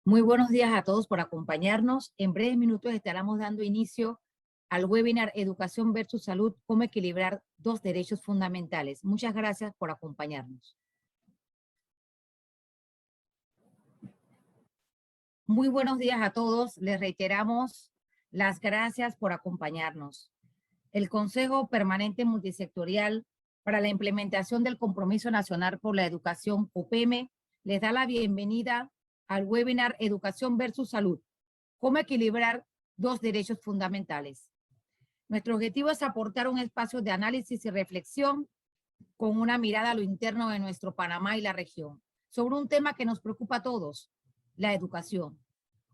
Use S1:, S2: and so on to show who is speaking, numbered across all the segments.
S1: Muy buenos días a todos por acompañarnos. En breves minutos estaremos dando inicio al webinar Educación versus Salud, cómo equilibrar dos derechos fundamentales. Muchas gracias por acompañarnos. Muy buenos días a todos. Les reiteramos las gracias por acompañarnos. El Consejo Permanente Multisectorial para la Implementación del Compromiso Nacional por la Educación, COPEME, les da la bienvenida al webinar Educación versus Salud, cómo equilibrar dos derechos fundamentales. Nuestro objetivo es aportar un espacio de análisis y reflexión con una mirada a lo interno de nuestro Panamá y la región, sobre un tema que nos preocupa a todos, la educación,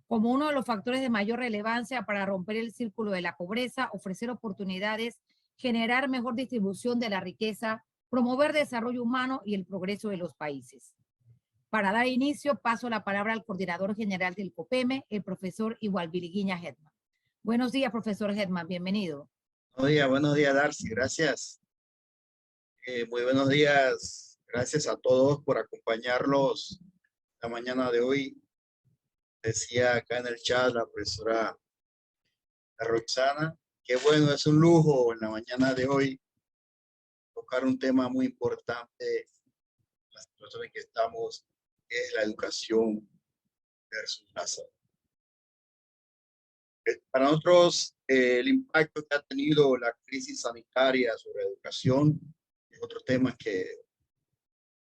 S1: como uno de los factores de mayor relevancia para romper el círculo de la pobreza, ofrecer oportunidades, generar mejor distribución de la riqueza, promover desarrollo humano y el progreso de los países. Para dar inicio, paso la palabra al coordinador general del COPEME, el profesor Igualbiliguiña Hetman. Buenos días, profesor Hetman, bienvenido.
S2: Buenos días, Darcy, gracias. Muy buenos días, gracias a todos por acompañarnos la mañana de hoy. Decía acá en el chat la profesora Roxana, que bueno, es un lujo en la mañana de hoy tocar un tema muy importante, la situación en que estamos, que es la educación versus la salud. Para nosotros, el impacto que ha tenido la crisis sanitaria sobre la educación es otro tema que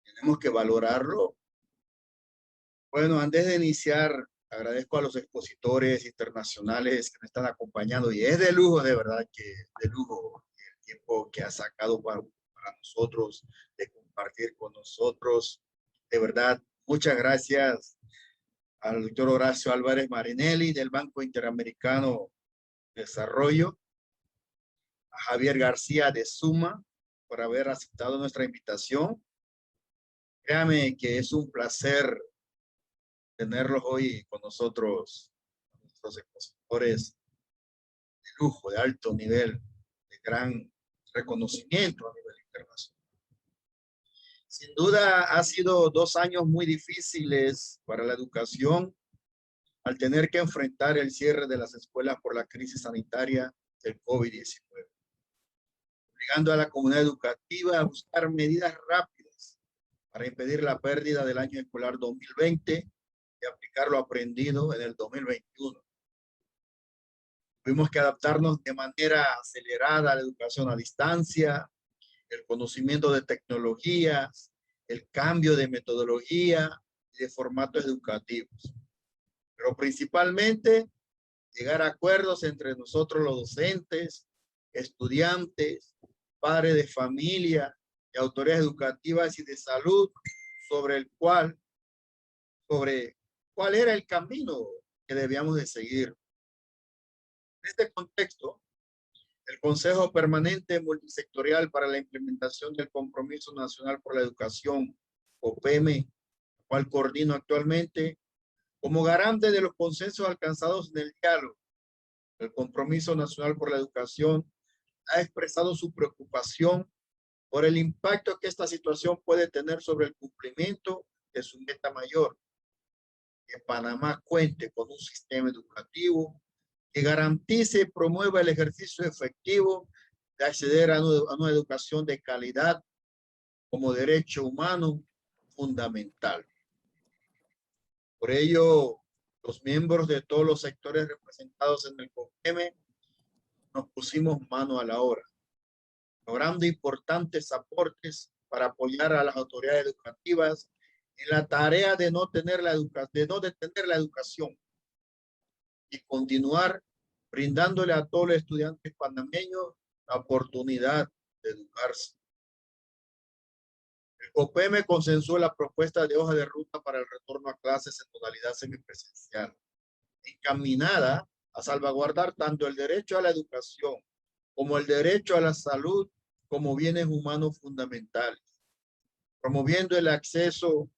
S2: tenemos que valorarlo. Bueno, antes de iniciar, agradezco a los expositores internacionales que me están acompañando y es de lujo, de verdad que de lujo el tiempo que ha sacado para nosotros, de compartir con nosotros. De verdad, muchas gracias al doctor Horacio Álvarez Marinelli del Banco Interamericano de Desarrollo, a Javier García de Suma por haber aceptado nuestra invitación. Créame que es un placer tenerlos hoy con nosotros, nuestros expositores de lujo, de alto nivel, de gran reconocimiento a nivel internacional. Sin duda ha sido 2 años muy difíciles para la educación al tener que enfrentar el cierre de las escuelas por la crisis sanitaria del COVID-19, obligando a la comunidad educativa a buscar medidas rápidas para impedir la pérdida del año escolar 2020 y aplicar lo aprendido en el 2021. Tuvimos que adaptarnos de manera acelerada a la educación a distancia, el conocimiento de tecnologías, el cambio de metodología y de formatos educativos. Pero principalmente llegar a acuerdos entre nosotros los docentes, estudiantes, padres de familia y autoridades educativas y de salud sobre cuál era el camino que debíamos de seguir. En este contexto, el Consejo Permanente Multisectorial para la Implementación del Compromiso Nacional por la Educación, COPEME, el cual coordino actualmente, como garante de los consensos alcanzados en el diálogo, el Compromiso Nacional por la Educación ha expresado su preocupación por el impacto que esta situación puede tener sobre el cumplimiento de su meta mayor, que Panamá cuente con un sistema educativo que garantice y promueva el ejercicio efectivo de acceder a una educación de calidad como derecho humano fundamental. Por ello, los miembros de todos los sectores representados en el COPEME nos pusimos mano a la obra, logrando importantes aportes para apoyar a las autoridades educativas en la tarea de no detener la educación y continuar brindándole a todos los estudiantes panameños la oportunidad de educarse. El COPEME consensuó la propuesta de hoja de ruta para el retorno a clases en modalidad semipresencial, encaminada a salvaguardar tanto el derecho a la educación como el derecho a la salud como bienes humanos fundamentales, promoviendo el acceso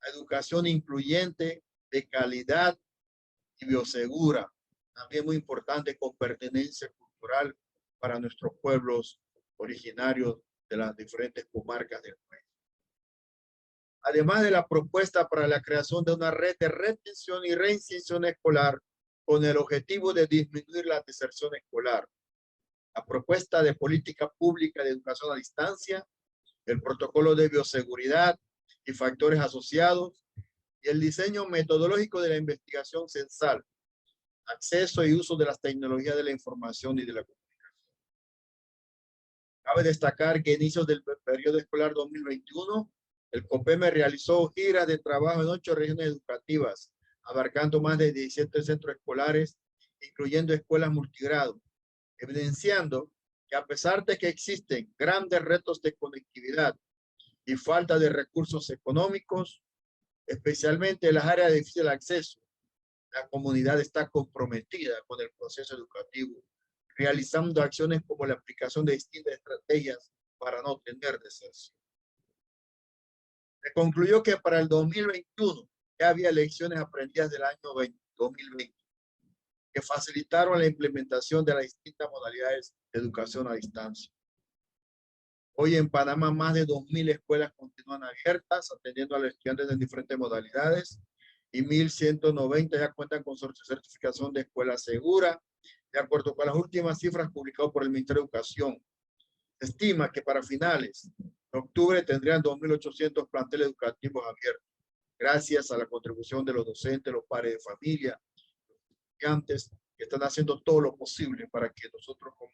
S2: a educación incluyente, de calidad y biosegura, también muy importante, con pertenencia cultural para nuestros pueblos originarios de las diferentes comarcas del país. además de la propuesta para la creación de una red de retención y reinserción escolar con el objetivo de disminuir la deserción escolar, la propuesta de política pública de educación a distancia, el protocolo de bioseguridad y factores asociados, y el diseño metodológico de la investigación censal, acceso y uso de las tecnologías de la información y de la comunicación. Cabe destacar que a inicios del periodo escolar 2021, el COPEME realizó giras de trabajo en 8 regiones educativas, abarcando más de 17 centros escolares, incluyendo escuelas multigrado, evidenciando que a pesar de que existen grandes retos de conectividad y falta de recursos económicos, especialmente en las áreas de difícil acceso, la comunidad está comprometida con el proceso educativo, realizando acciones como la aplicación de distintas estrategias para no tener deserción. Se concluyó que para el 2021 ya había lecciones aprendidas del año 2020 que facilitaron la implementación de las distintas modalidades de educación a distancia. Hoy en Panamá más de 2.000 escuelas continúan abiertas, atendiendo a los estudiantes de diferentes modalidades, y 1.190 ya cuentan con su certificación de escuela segura, de acuerdo con las últimas cifras publicadas por el Ministerio de Educación. Se estima que para finales de octubre tendrían 2.800 planteles educativos abiertos, gracias a la contribución de los docentes, los padres de familia, los estudiantes, que están haciendo todo lo posible para que nosotros como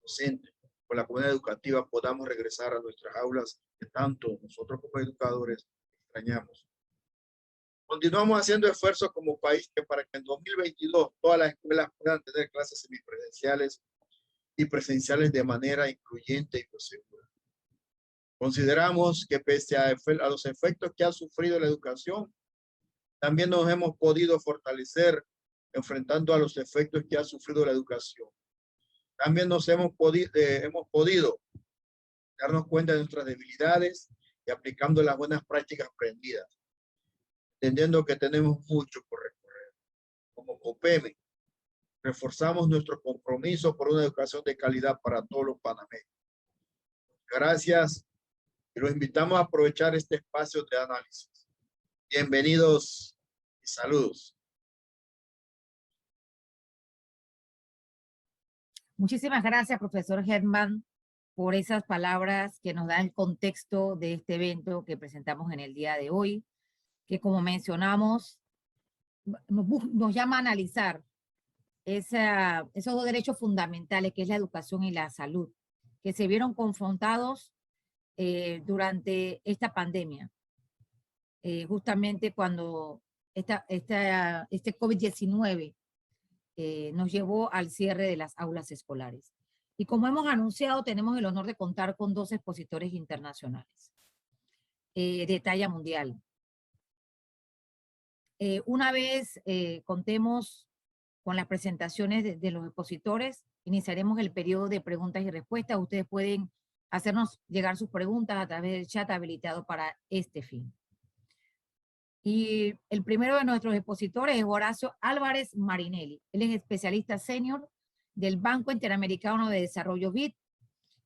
S2: docentes, con la comunidad educativa, podamos regresar a nuestras aulas que tanto nosotros como educadores extrañamos. Continuamos haciendo esfuerzos como país para que en 2022 todas las escuelas puedan tener clases semipresenciales y presenciales de manera incluyente y segura. Consideramos que pese a los efectos que ha sufrido la educación, también nos hemos podido fortalecer enfrentando a los efectos que ha sufrido la educación. También hemos podido darnos cuenta de nuestras debilidades y aplicando las buenas prácticas aprendidas, entendiendo que tenemos mucho por recorrer. Como COPEME, reforzamos nuestro compromiso por una educación de calidad para todos los panameños. Gracias y los invitamos a aprovechar este espacio de análisis. Bienvenidos y saludos.
S1: Muchísimas gracias, profesor Hetman, por esas palabras que nos dan el contexto de este evento que presentamos en el día de hoy, que como mencionamos, nos llama a analizar esos dos derechos fundamentales, que es la educación y la salud, que se vieron confrontados durante esta pandemia. Justamente cuando este COVID-19 nos llevó al cierre de las aulas escolares. Y como hemos anunciado, tenemos el honor de contar con 2 expositores internacionales de talla mundial. Una vez contemos con las presentaciones de los expositores, iniciaremos el periodo de preguntas y respuestas. Ustedes pueden hacernos llegar sus preguntas a través del chat habilitado para este fin. Y el primero de nuestros expositores es Horacio Álvarez Marinelli. Él es especialista senior del Banco Interamericano de Desarrollo BID,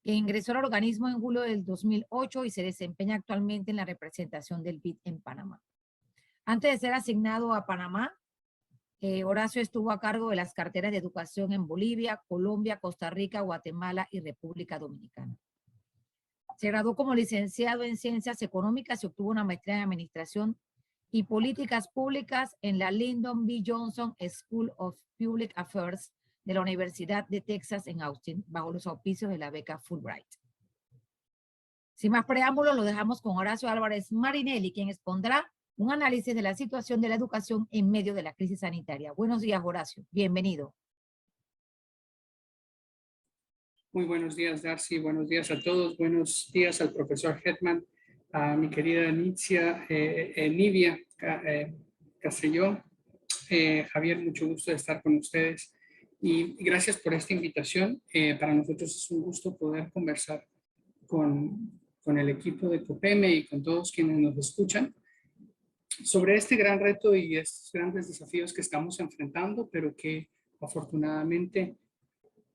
S1: que ingresó al organismo en julio del 2008 y se desempeña actualmente en la representación del BID en Panamá. Antes de ser asignado a Panamá, Horacio estuvo a cargo de las carteras de educación en Bolivia, Colombia, Costa Rica, Guatemala y República Dominicana. Se graduó como licenciado en Ciencias Económicas y obtuvo una maestría en Administración y Políticas Públicas en la Lyndon B. Johnson School of Public Affairs de la Universidad de Texas en Austin, bajo los auspicios de la beca Fulbright. Sin más preámbulos, lo dejamos con Horacio Álvarez Marinelli, quien expondrá un análisis de la situación de la educación en medio de la crisis sanitaria. Buenos días, Horacio. Bienvenido.
S3: Muy buenos días, Darcy. Buenos días a todos. Buenos días al profesor Hetman, a mi querida Nidia Castelló. Javier, mucho gusto de estar con ustedes. Y gracias por esta invitación. Para nosotros es un gusto poder conversar con el equipo de COPEME y con todos quienes nos escuchan sobre este gran reto y estos grandes desafíos que estamos enfrentando, pero que afortunadamente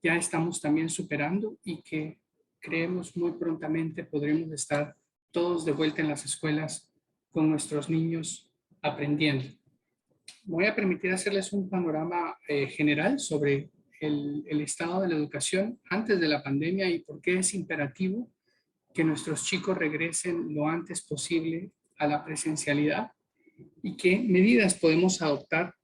S3: ya estamos también superando y que creemos muy prontamente podremos estar todos de vuelta en las escuelas con nuestros niños aprendiendo. Voy a permitir hacerles un panorama general sobre el estado de la educación antes de la pandemia y por qué es imperativo que nuestros chicos regresen lo antes posible a la presencialidad y qué medidas podemos adoptar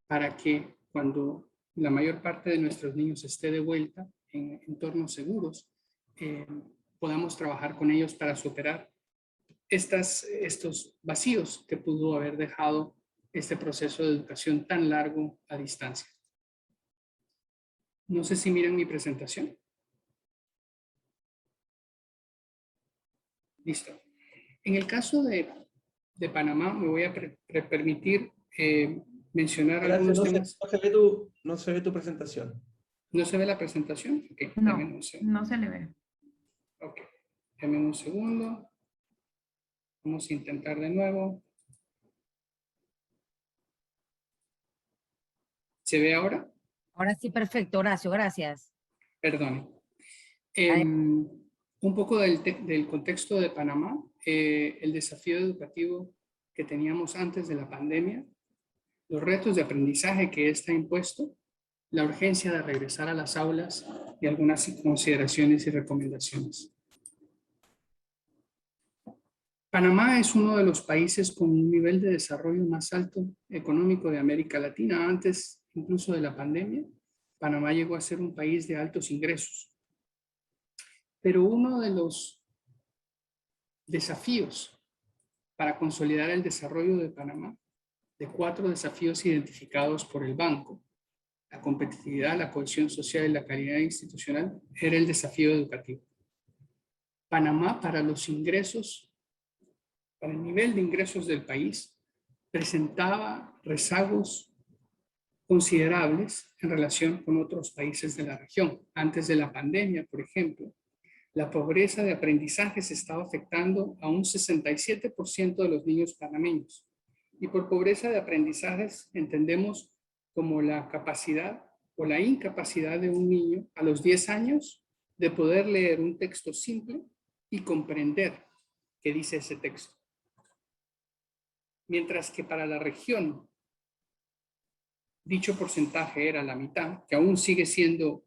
S3: para que cuando la mayor parte de nuestros niños esté de vuelta en entornos seguros, podamos trabajar con ellos para superar estos vacíos que pudo haber dejado este proceso de educación tan largo a distancia. No sé si miran mi presentación. Listo. En el caso de Panamá, me voy a permitir mencionar algunos temas.
S4: No se ve tu presentación.
S3: ¿No se ve la presentación? Okay,
S1: No se le ve.
S3: Ok, denme un segundo. Vamos a intentar de nuevo. ¿Se ve ahora?
S1: Ahora sí, perfecto, Horacio, gracias.
S3: Perdone. Un poco del contexto de Panamá, el desafío educativo que teníamos antes de la pandemia, los retos de aprendizaje que está impuesto, la urgencia de regresar a las aulas y algunas consideraciones y recomendaciones. Panamá es uno de los países con un nivel de desarrollo más alto económico de América Latina. Antes incluso de la pandemia, Panamá llegó a ser un país de altos ingresos. Pero uno de los desafíos para consolidar el desarrollo de Panamá, de 4 desafíos identificados por el banco, la competitividad, la cohesión social y la calidad institucional, era el desafío educativo. Panamá, para los ingresos, para el nivel de ingresos del país, presentaba rezagos considerables en relación con otros países de la región. Antes de la pandemia, por ejemplo, la pobreza de aprendizaje se estaba afectando a un 67% de los niños panameños. Y por pobreza de aprendizajes entendemos como la capacidad o la incapacidad de un niño a los 10 años de poder leer un texto simple y comprender qué dice ese texto. Mientras que para la región dicho porcentaje era la mitad, que aún sigue siendo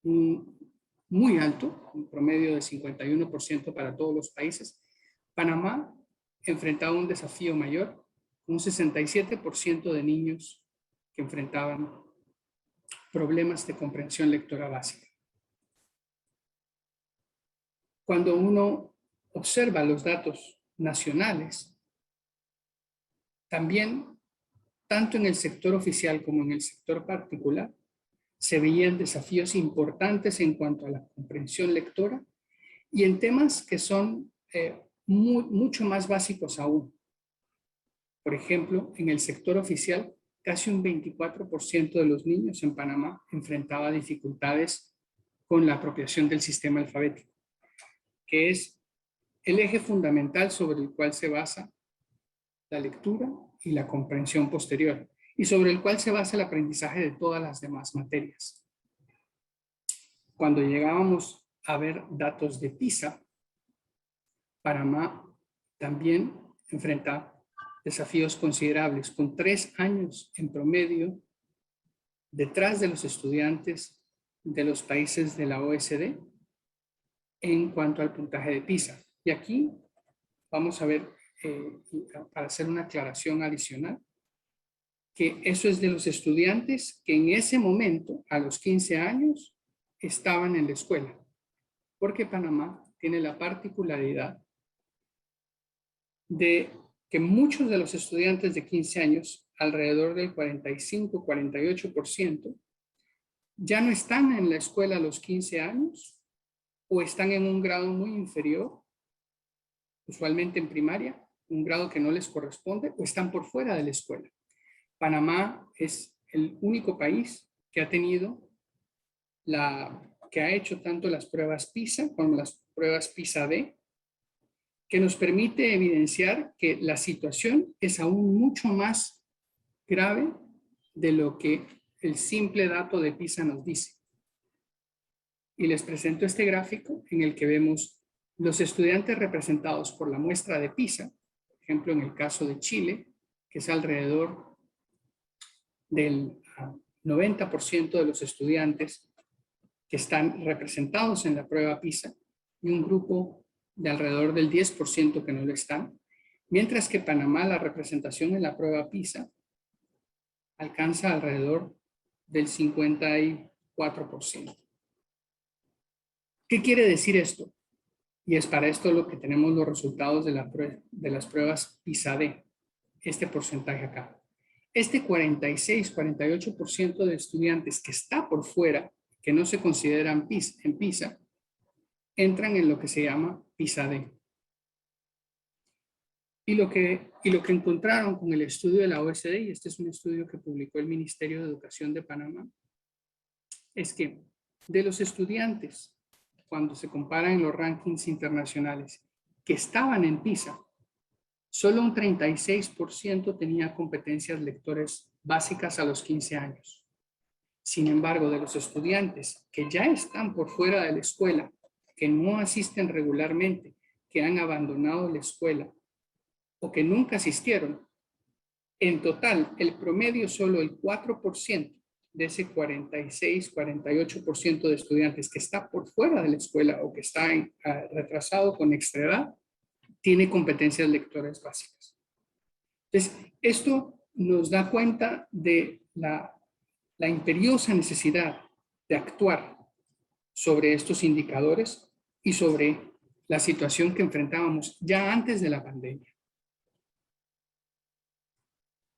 S3: muy alto, un promedio de 51% para todos los países. Panamá enfrentaba un desafío mayor, un 67% de niños que enfrentaban problemas de comprensión lectora básica. Cuando uno observa los datos nacionales, también, tanto en el sector oficial como en el sector particular, se veían desafíos importantes en cuanto a la comprensión lectora y en temas que son mucho más básicos aún. Por ejemplo, en el sector oficial, casi un 24% de los niños en Panamá enfrentaba dificultades con la apropiación del sistema alfabético, que es el eje fundamental sobre el cual se basa la lectura y la comprensión posterior, y sobre el cual se basa el aprendizaje de todas las demás materias. Cuando llegábamos a ver datos de PISA, Panamá también enfrenta desafíos considerables, con 3 años en promedio detrás de los estudiantes de los países de la OECD en cuanto al puntaje de PISA. Y aquí vamos a ver, para hacer una aclaración adicional, que eso es de los estudiantes que en ese momento, a los 15 años, estaban en la escuela. Porque Panamá tiene la particularidad de que muchos de los estudiantes de 15 años, alrededor del 45-48%, ya no están en la escuela a los 15 años o están en un grado muy inferior, usualmente en primaria, un grado que no les corresponde, o están por fuera de la escuela. Panamá es el único país que ha tenido que ha hecho tanto las pruebas PISA como las pruebas PISA-D, que nos permite evidenciar que la situación es aún mucho más grave de lo que el simple dato de PISA nos dice. Y les presento este gráfico en el que vemos Los estudiantes representados por la muestra de PISA, por ejemplo, en el caso de Chile, que es alrededor del 90% de los estudiantes que están representados en la prueba PISA, y un grupo de alrededor del 10% que no lo están, mientras que Panamá, la representación en la prueba PISA alcanza alrededor del 54%. ¿Qué quiere decir esto? Y es para esto lo que tenemos los resultados de las pruebas PISA-D, este porcentaje acá. Este 46-48% de estudiantes que está por fuera, que no se consideran en PISA, entran en lo que se llama PISA-D. Y lo que encontraron con el estudio de la OECD, y este es un estudio que publicó el Ministerio de Educación de Panamá, es que de los estudiantes, cuando se comparan en los rankings internacionales, que estaban en PISA, solo un 36% tenía competencias lectores básicas a los 15 años. Sin embargo, de los estudiantes que ya están por fuera de la escuela, que no asisten regularmente, que han abandonado la escuela o que nunca asistieron, en total, el promedio solo el 4% de ese 46-48% de estudiantes que está por fuera de la escuela o que está retrasado con extra edad, tiene competencias lectoras básicas. Entonces, esto nos da cuenta de la imperiosa necesidad de actuar sobre estos indicadores y sobre la situación que enfrentábamos ya antes de la pandemia.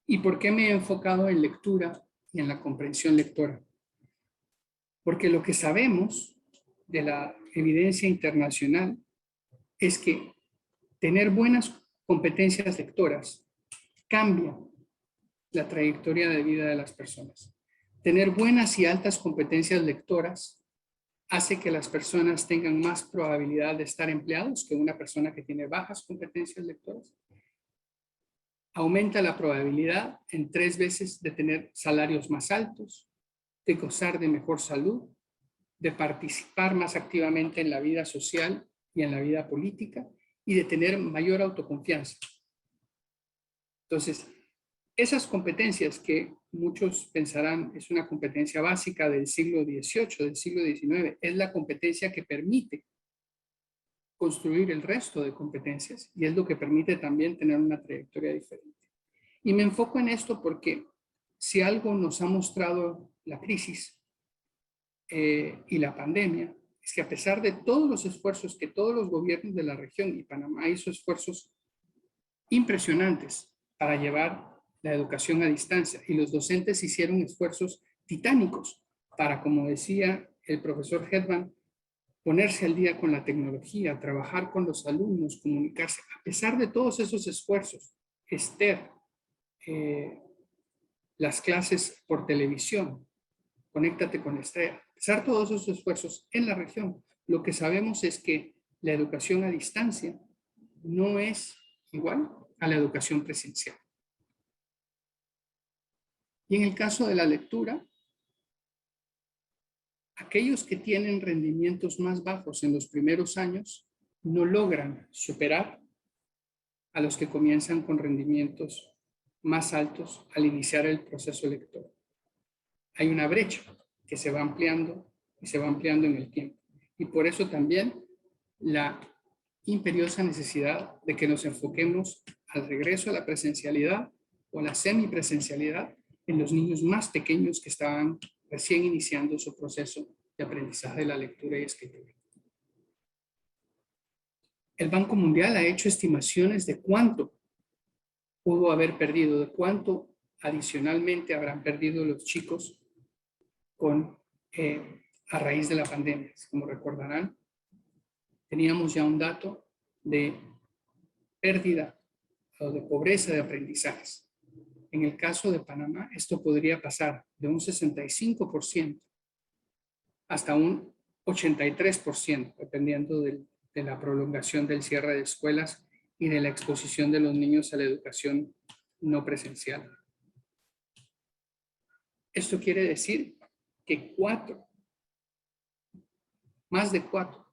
S3: ¿Y por qué me he enfocado en lectura y en la comprensión lectora? Porque lo que sabemos de la evidencia internacional es que tener buenas competencias lectoras cambia la trayectoria de vida de las personas. Tener buenas y altas competencias lectoras hace que las personas tengan más probabilidad de estar empleados que una persona que tiene bajas competencias lectoras. Aumenta la probabilidad en 3 veces de tener salarios más altos, de gozar de mejor salud, de participar más activamente en la vida social y en la vida política y de tener mayor autoconfianza. Entonces, esas competencias que muchos pensarán es una competencia básica del siglo XVIII, del siglo XIX, es la competencia que permite construir el resto de competencias y es lo que permite también tener una trayectoria diferente. Y me enfoco en esto porque si algo nos ha mostrado la crisis y la pandemia, es que a pesar de todos los esfuerzos que todos los gobiernos de la región y Panamá hizo esfuerzos impresionantes para llevar la educación a distancia y los docentes hicieron esfuerzos titánicos para, como decía el profesor Hetman, ponerse al día con la tecnología, trabajar con los alumnos, comunicarse. A pesar de todos esos esfuerzos, Esther, las clases por televisión, conéctate con Esther, a pesar de todos esos esfuerzos en la región, lo que sabemos es que la educación a distancia no es igual a la educación presencial. Y en el caso de la lectura, aquellos que tienen rendimientos más bajos en los primeros años no logran superar a los que comienzan con rendimientos más altos al iniciar el proceso lector. Hay una brecha que se va ampliando y se va ampliando en el tiempo. Y por eso también la imperiosa necesidad de que nos enfoquemos al regreso a la presencialidad o a la semipresencialidad en los niños más pequeños que estaban recién iniciando su proceso de aprendizaje de la lectura y escritura. El Banco Mundial ha hecho estimaciones de cuánto pudo haber perdido, de cuánto adicionalmente habrán perdido los chicos a raíz de la pandemia. Como recordarán, teníamos ya un dato de pérdida o de pobreza de aprendizajes. En el caso de Panamá, esto podría pasar de un 65% hasta un 83%, dependiendo de la prolongación del cierre de escuelas y de la exposición de los niños a la educación no presencial. Esto quiere decir que más de 4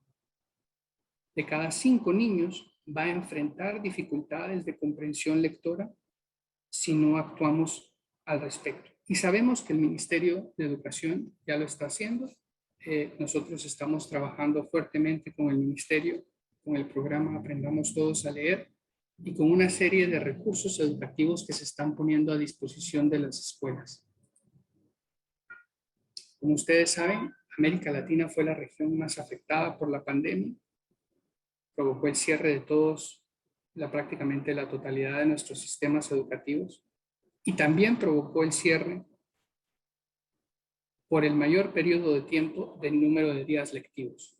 S3: de cada 5 niños va a enfrentar dificultades de comprensión lectora si no actuamos al respecto. Y sabemos que el Ministerio de Educación ya lo está haciendo. Nosotros estamos trabajando fuertemente con el Ministerio, con el programa Aprendamos Todos a Leer y con una serie de recursos educativos que se están poniendo a disposición de las escuelas. Como ustedes saben, América Latina fue la región más afectada por la pandemia. Provocó el cierre de todos, prácticamente la totalidad de nuestros sistemas educativos. Y también provocó el cierre por el mayor periodo de tiempo del número de días lectivos.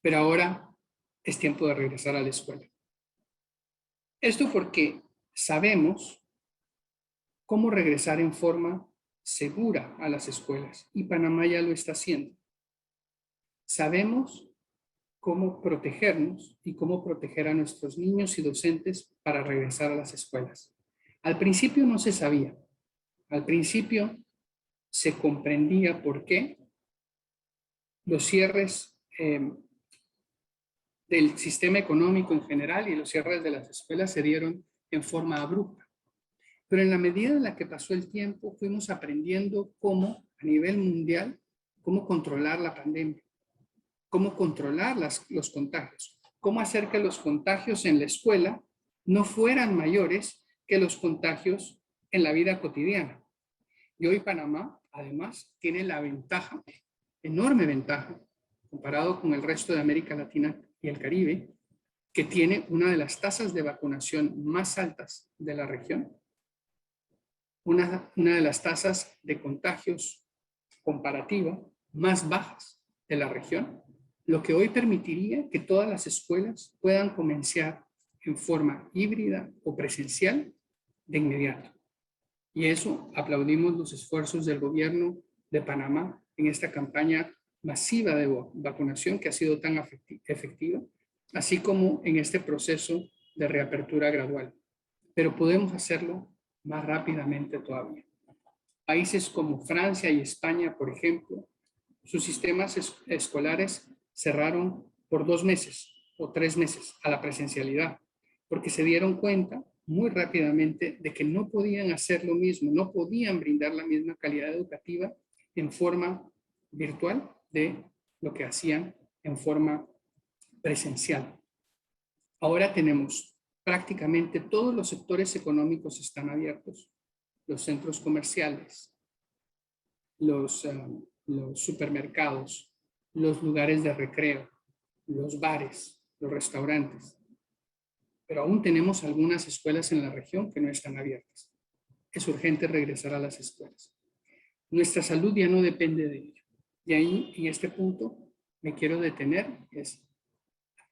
S3: Pero ahora es tiempo de regresar a la escuela. Esto porque sabemos cómo regresar en forma segura a las escuelas y Panamá ya lo está haciendo. Sabemos cómo protegernos y cómo proteger a nuestros niños y docentes para regresar a las escuelas. Al principio no se sabía. Al principio se comprendía por qué los cierres del sistema económico en general y los cierres de las escuelas se dieron en forma abrupta. Pero en la medida en la que pasó el tiempo, fuimos aprendiendo cómo, a nivel mundial, cómo controlar la pandemia, cómo controlar los contagios, cómo hacer que los contagios en la escuela no fueran mayores que los contagios en la vida cotidiana. Y hoy Panamá, además, tiene la ventaja, enorme ventaja, comparado con el resto de América Latina y el Caribe, que tiene una de las tasas de vacunación más altas de la región, una de las tasas de contagios comparativa más bajas de la región, lo que hoy permitiría que todas las escuelas puedan comenzar en forma híbrida o presencial de inmediato. Y eso aplaudimos los esfuerzos del gobierno de Panamá en esta campaña masiva de vacunación que ha sido tan efectiva, así como en este proceso de reapertura gradual. Pero podemos hacerlo más rápidamente todavía. Países como Francia y España, por ejemplo, sus sistemas escolares cerraron por 2 meses o 3 meses a la presencialidad, porque se dieron cuenta muy rápidamente de que no podían hacer lo mismo, no podían brindar la misma calidad educativa en forma virtual de lo que hacían en forma presencial. Ahora tenemos prácticamente todos los sectores económicos están abiertos, los centros comerciales, los supermercados, los lugares de recreo, los bares, los restaurantes. Pero aún tenemos algunas escuelas en la región que no están abiertas. Es urgente regresar a las escuelas. Nuestra salud ya no depende de ello. Y ahí, en este punto, me quiero detener.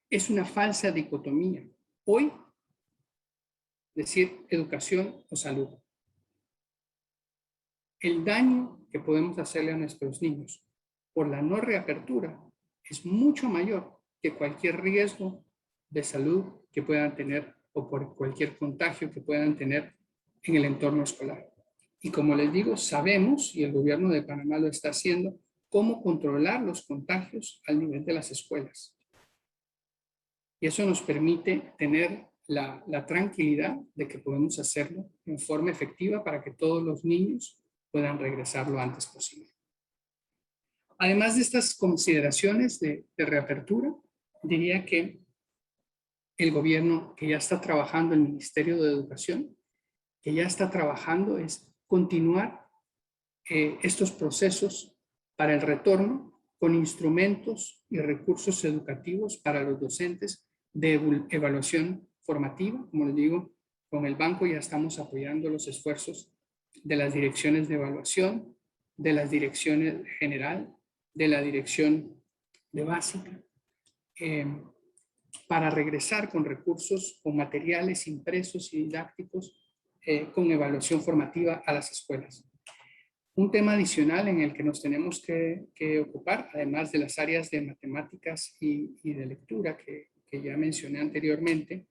S3: Es una falsa dicotomía. Hoy, decir educación o salud. El daño que podemos hacerle a nuestros niños por la no reapertura es mucho mayor que cualquier riesgo de salud que puedan tener o por cualquier contagio que puedan tener en el entorno escolar. Y como les digo, sabemos, y el gobierno de Panamá lo está haciendo, cómo controlar los contagios al nivel de las escuelas. Y eso nos permite tener la tranquilidad de que podemos hacerlo en forma efectiva para que todos los niños puedan regresar lo antes posible. Además de estas consideraciones de reapertura, diría que el gobierno que ya está trabajando, el Ministerio de Educación, que ya está trabajando es continuar estos procesos para el retorno con instrumentos y recursos educativos para los docentes de evaluación formativa. Como les digo, con el banco ya estamos apoyando los esfuerzos de las direcciones de evaluación, de las direcciones general, de la dirección de básica, para regresar con recursos, con materiales impresos y didácticos, con evaluación formativa a las escuelas. Un tema adicional en el que nos tenemos que ocupar, además de las áreas de matemáticas y de lectura que ya mencioné anteriormente,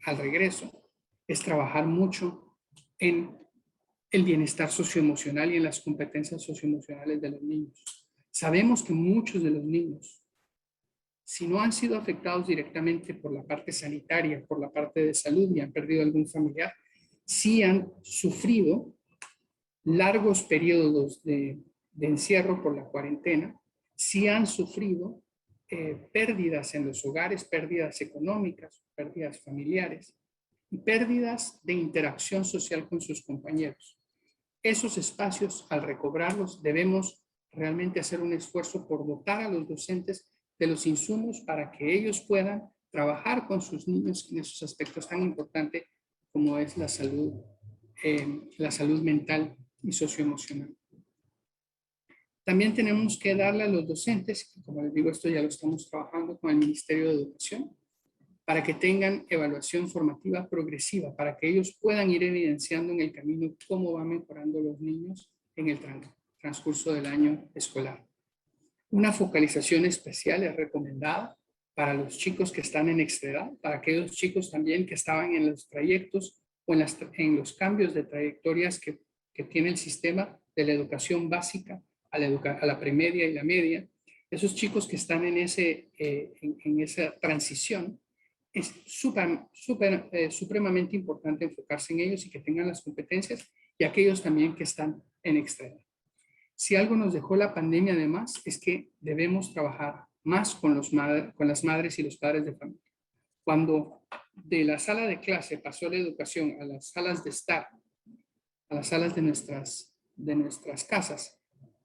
S3: al regreso, es trabajar mucho en el bienestar socioemocional y en las competencias socioemocionales de los niños. Sabemos que muchos de los niños si no han sido afectados directamente por la parte sanitaria, por la parte de salud y han perdido algún familiar, sí han sufrido largos periodos de encierro por la cuarentena, sí han sufrido pérdidas en los hogares, pérdidas económicas, pérdidas familiares y pérdidas de interacción social con sus compañeros. Esos espacios, al recobrarlos, debemos realmente hacer un esfuerzo por dotar a los docentes de los insumos para que ellos puedan trabajar con sus niños en esos aspectos tan importantes como es la salud mental y socioemocional. También tenemos que darle a los docentes, como les digo, esto ya lo estamos trabajando con el Ministerio de Educación, para que tengan evaluación formativa progresiva, para que ellos puedan ir evidenciando en el camino cómo van mejorando los niños en el transcurso del año escolar. Una focalización especial es recomendada para los chicos que están en extra, para aquellos chicos también que estaban en los trayectos o en los cambios de trayectorias que tiene el sistema de la educación básica a la premedia y la media. Esos chicos que están en esa transición, es supremamente importante enfocarse en ellos y que tengan las competencias, y aquellos también que están en extra. Si algo nos dejó la pandemia además es que debemos trabajar más con las madres y los padres de familia. Cuando de la sala de clase pasó la educación a las salas de estar, a las salas de nuestras casas,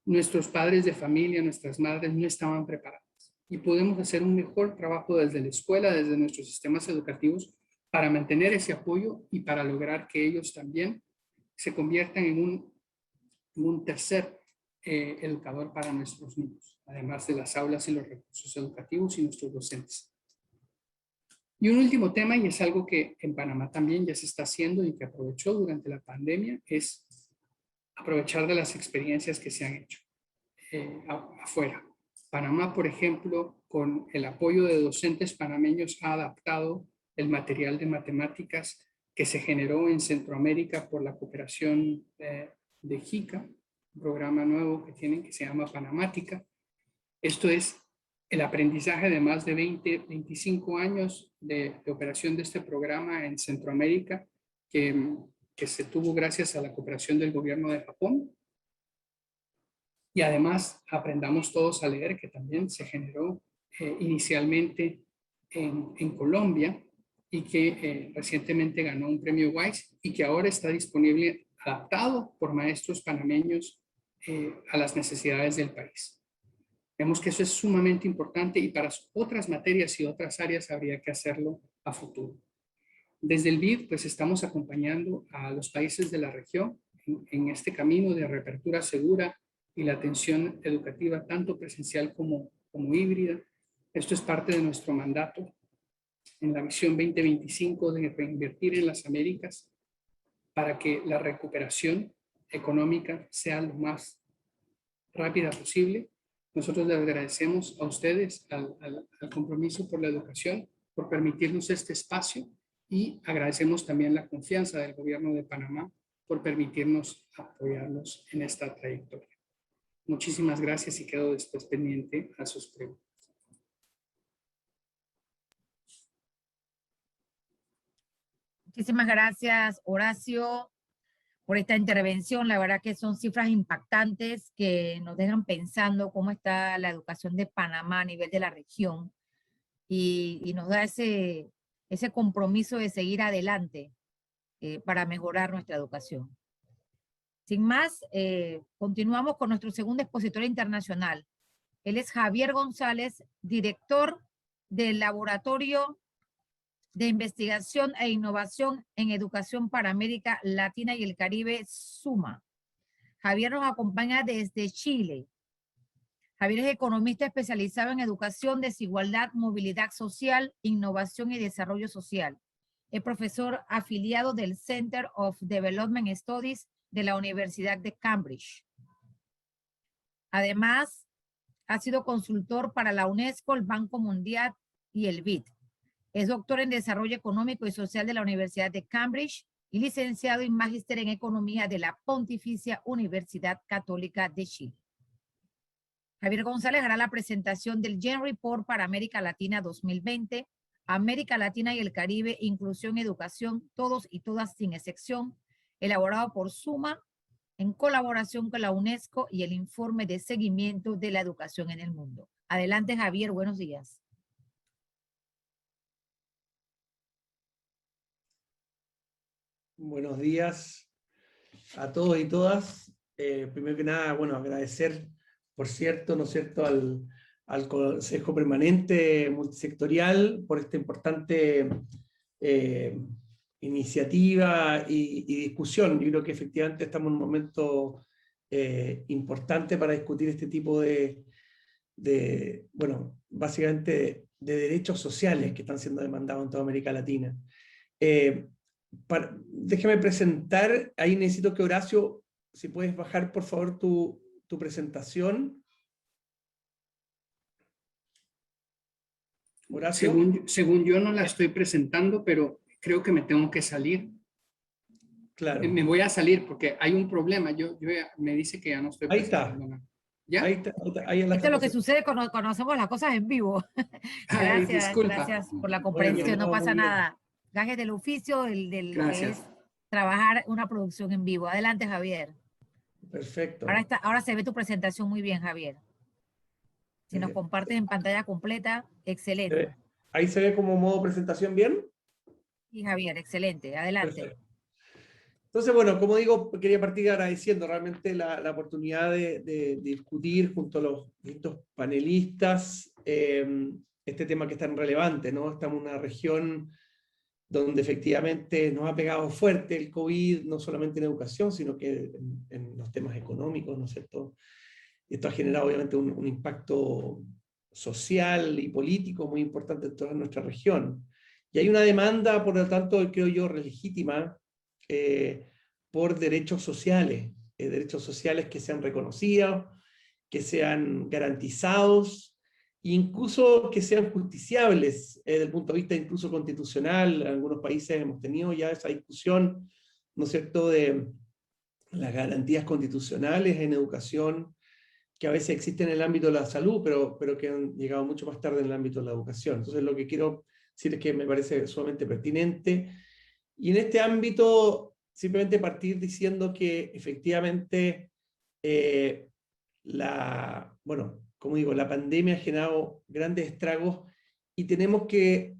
S3: nuestros padres de familia, nuestras madres no estaban preparadas. Y podemos hacer un mejor trabajo desde la escuela, desde nuestros sistemas educativos, para mantener ese apoyo y para lograr que ellos también se conviertan en un tercer educador para nuestros niños, además de las aulas y los recursos educativos y nuestros docentes. Y un último tema, y es algo que en Panamá también ya se está haciendo y que aprovechó durante la pandemia, es aprovechar de las experiencias que se han hecho afuera. Panamá, por ejemplo, con el apoyo de docentes panameños, ha adaptado el material de matemáticas que se generó en Centroamérica por la cooperación de JICA, un programa nuevo que tienen que se llama Panamática. Esto es el aprendizaje de más de 25 años de operación de este programa en Centroamérica, que se tuvo gracias a la cooperación del gobierno de Japón. Y además aprendamos todos a leer, que también se generó inicialmente en Colombia y que recientemente ganó un premio Wise y que ahora está disponible adaptado por maestros panameños a las necesidades del país. Vemos que eso es sumamente importante y para otras materias y otras áreas habría que hacerlo a futuro. Desde el BID, pues estamos acompañando a los países de la región en este camino de reapertura segura y la atención educativa tanto presencial como híbrida. Esto es parte de nuestro mandato en la visión 2025 de reinvertir en las Américas para que la recuperación económica sea lo más rápida posible. Nosotros les agradecemos a ustedes al compromiso por la educación, por permitirnos este espacio, y agradecemos también la confianza del gobierno de Panamá por permitirnos apoyarlos en esta trayectoria. Muchísimas gracias y quedo después pendiente a sus preguntas.
S1: Muchísimas gracias, Horacio, por esta intervención. La verdad que son cifras impactantes que nos dejan pensando cómo está la educación de Panamá a nivel de la región y nos da ese compromiso de seguir adelante para mejorar nuestra educación. Sin más, continuamos con nuestro segundo expositor internacional. Él es Javier González, director del Laboratorio de Investigación e Innovación en Educación para América Latina y el Caribe, SUMA. Javier nos acompaña desde Chile. Javier es economista especializado en educación, desigualdad, movilidad social, innovación y desarrollo social. Es profesor afiliado del Center of Development Studies de la Universidad de Cambridge. Además, ha sido consultor para la UNESCO, el Banco Mundial y el BID. Es doctor en Desarrollo Económico y Social de la Universidad de Cambridge y licenciado y magíster en Economía de la Pontificia Universidad Católica de Chile. Javier González hará la presentación del Gen Report para América Latina 2020, América Latina y el Caribe, Inclusión y Educación, todos y todas sin excepción, elaborado por SUMA en colaboración con la UNESCO y el informe de seguimiento de la educación en el mundo. Adelante, Javier, buenos días.
S4: Buenos días a todos y todas. Primero que nada, bueno, agradecer, por cierto, ¿no es cierto?, al Consejo Permanente Multisectorial por esta importante iniciativa y discusión. Yo creo que efectivamente estamos en un momento importante para discutir este tipo bueno, básicamente de derechos sociales que están siendo demandados en toda América Latina. Déjame presentar, ahí necesito que Horacio, si puedes bajar por favor tu presentación. Horacio.
S3: Según yo no la estoy presentando, pero creo que me tengo que salir.
S4: Claro.
S3: Me voy a salir porque hay un problema. Me dice que ya no estoy
S4: Ahí
S3: presentando.
S4: está.
S3: ¿Ya?
S4: Ahí en la
S1: Esto es lo que sucede cuando hacemos las cosas en vivo.
S3: Ay,
S1: Gracias,
S3: disculpa.
S1: gracias por la
S4: Bueno,
S1: comprensión, no
S4: muy
S1: pasa
S4: bien.
S1: nada. Gajes del oficio, de lo que
S3: Gracias.
S1: es trabajar una producción en vivo. Adelante, Javier.
S4: Perfecto.
S1: Ahora se ve tu presentación muy bien, Javier. Si nos compartes en pantalla completa, excelente.
S4: Ahí se ve como modo presentación bien.
S1: Sí, Javier, excelente. Adelante.
S4: Perfecto. Entonces, bueno, como digo, quería partir agradeciendo realmente la oportunidad de discutir junto a los distintos panelistas este tema que es tan relevante, ¿no? Estamos en una región donde efectivamente nos ha pegado fuerte el COVID, no solamente en educación, sino que en los temas económicos, ¿no es cierto? Esto ha generado obviamente un impacto social y político muy importante en toda nuestra región. Y hay una demanda, por lo tanto, creo yo, legítima, por derechos sociales que sean reconocidos, que sean garantizados, incluso que sean justiciables desde el punto de vista incluso constitucional. En algunos países hemos tenido ya esa discusión, ¿no es cierto?, de las garantías constitucionales en educación, que a veces existen en el ámbito de la salud, pero que han llegado mucho más tarde en el ámbito de la educación. Entonces lo que quiero decir es que me parece sumamente pertinente. Y en este ámbito, simplemente partir diciendo que efectivamente bueno, como digo, la pandemia ha generado grandes estragos y tenemos que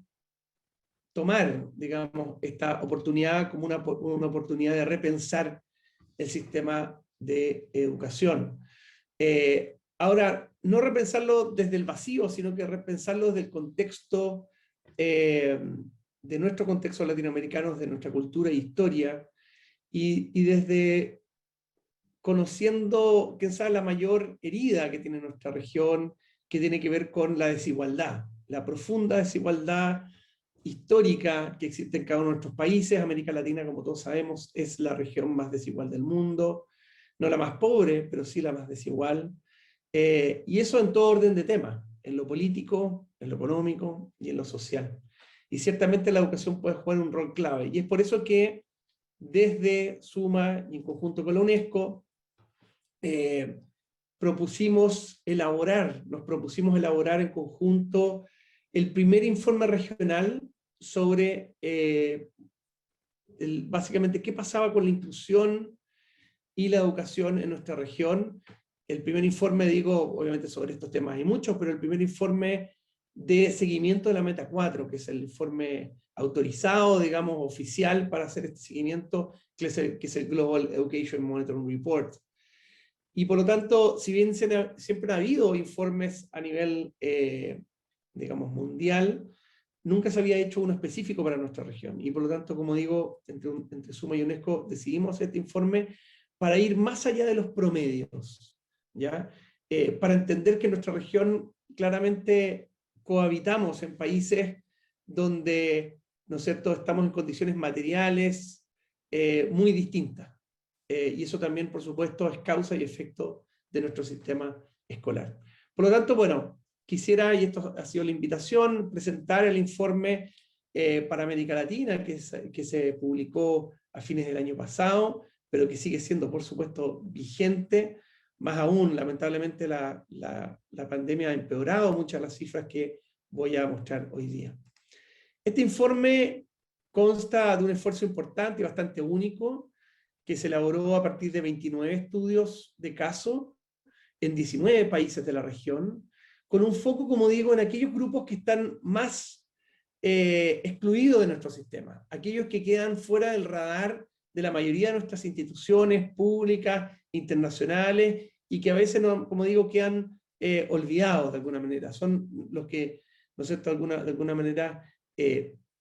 S4: tomar, digamos, esta oportunidad como una oportunidad de repensar el sistema de educación. Ahora, no repensarlo desde el vacío, sino que repensarlo desde el contexto, de nuestro contexto latinoamericano, de nuestra cultura e historia, y desde conociendo, quién sabe, la mayor herida que tiene nuestra región, que tiene que ver con la desigualdad, la profunda desigualdad histórica que existe en cada uno de nuestros países. América Latina, como todos sabemos, es la región más desigual del mundo, no la más pobre, pero sí la más desigual. Y eso en todo orden de temas, en lo político, en lo económico y en lo social. Y ciertamente la educación puede jugar un rol clave. Y es por eso que desde SUMA y en conjunto con la UNESCO, nos propusimos elaborar en conjunto el primer informe regional sobre básicamente qué pasaba con la inclusión y la educación en nuestra región. El primer informe, digo, obviamente sobre estos temas hay muchos, pero el primer informe de seguimiento de la Meta 4, que es el informe autorizado, digamos, oficial para hacer este seguimiento, que es el Global Education Monitoring Report. Y por lo tanto, si bien siempre ha habido informes a nivel, digamos, mundial, nunca se había hecho uno específico para nuestra región. Y por lo tanto, como digo, entre SUMA y UNESCO decidimos hacer este informe para ir más allá de los promedios, ¿ya? Para entender que en nuestra región claramente cohabitamos en países donde, ¿no es cierto?, estamos en condiciones materiales muy distintas. Y eso también, por supuesto, es causa y efecto de nuestro sistema escolar. Por lo tanto, bueno, quisiera, y esto ha sido la invitación, presentar el informe para América Latina, que se publicó a fines del año pasado, pero que sigue siendo, por supuesto, vigente, Más aún, lamentablemente, la pandemia ha empeorado muchas de las cifras que voy a mostrar hoy día. Este informe consta de un esfuerzo importante y bastante único, que se elaboró a partir de 29 estudios de caso en 19 países de la región, con un foco, como digo, en aquellos grupos que están más excluidos de nuestro sistema, aquellos que quedan fuera del radar de la mayoría de nuestras instituciones públicas, internacionales, y que a veces, no, como digo, quedan olvidados de alguna manera. Son los que, ¿no es cierto?, de alguna manera,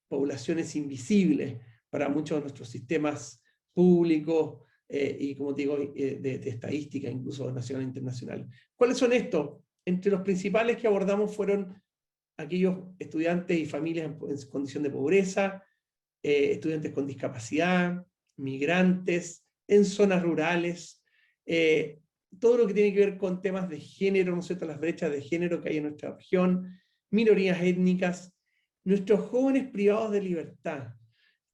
S4: poblaciones invisibles para muchos de nuestros sistemas públicos y, como digo, de estadística, incluso nacional e internacional. ¿Cuáles son estos? Entre los principales que abordamos fueron aquellos estudiantes y familias en condición de pobreza, estudiantes con discapacidad, migrantes, en zonas rurales, todo lo que tiene que ver con temas de género, ¿no es cierto?, las brechas de género que hay en nuestra región, minorías étnicas, nuestros jóvenes privados de libertad,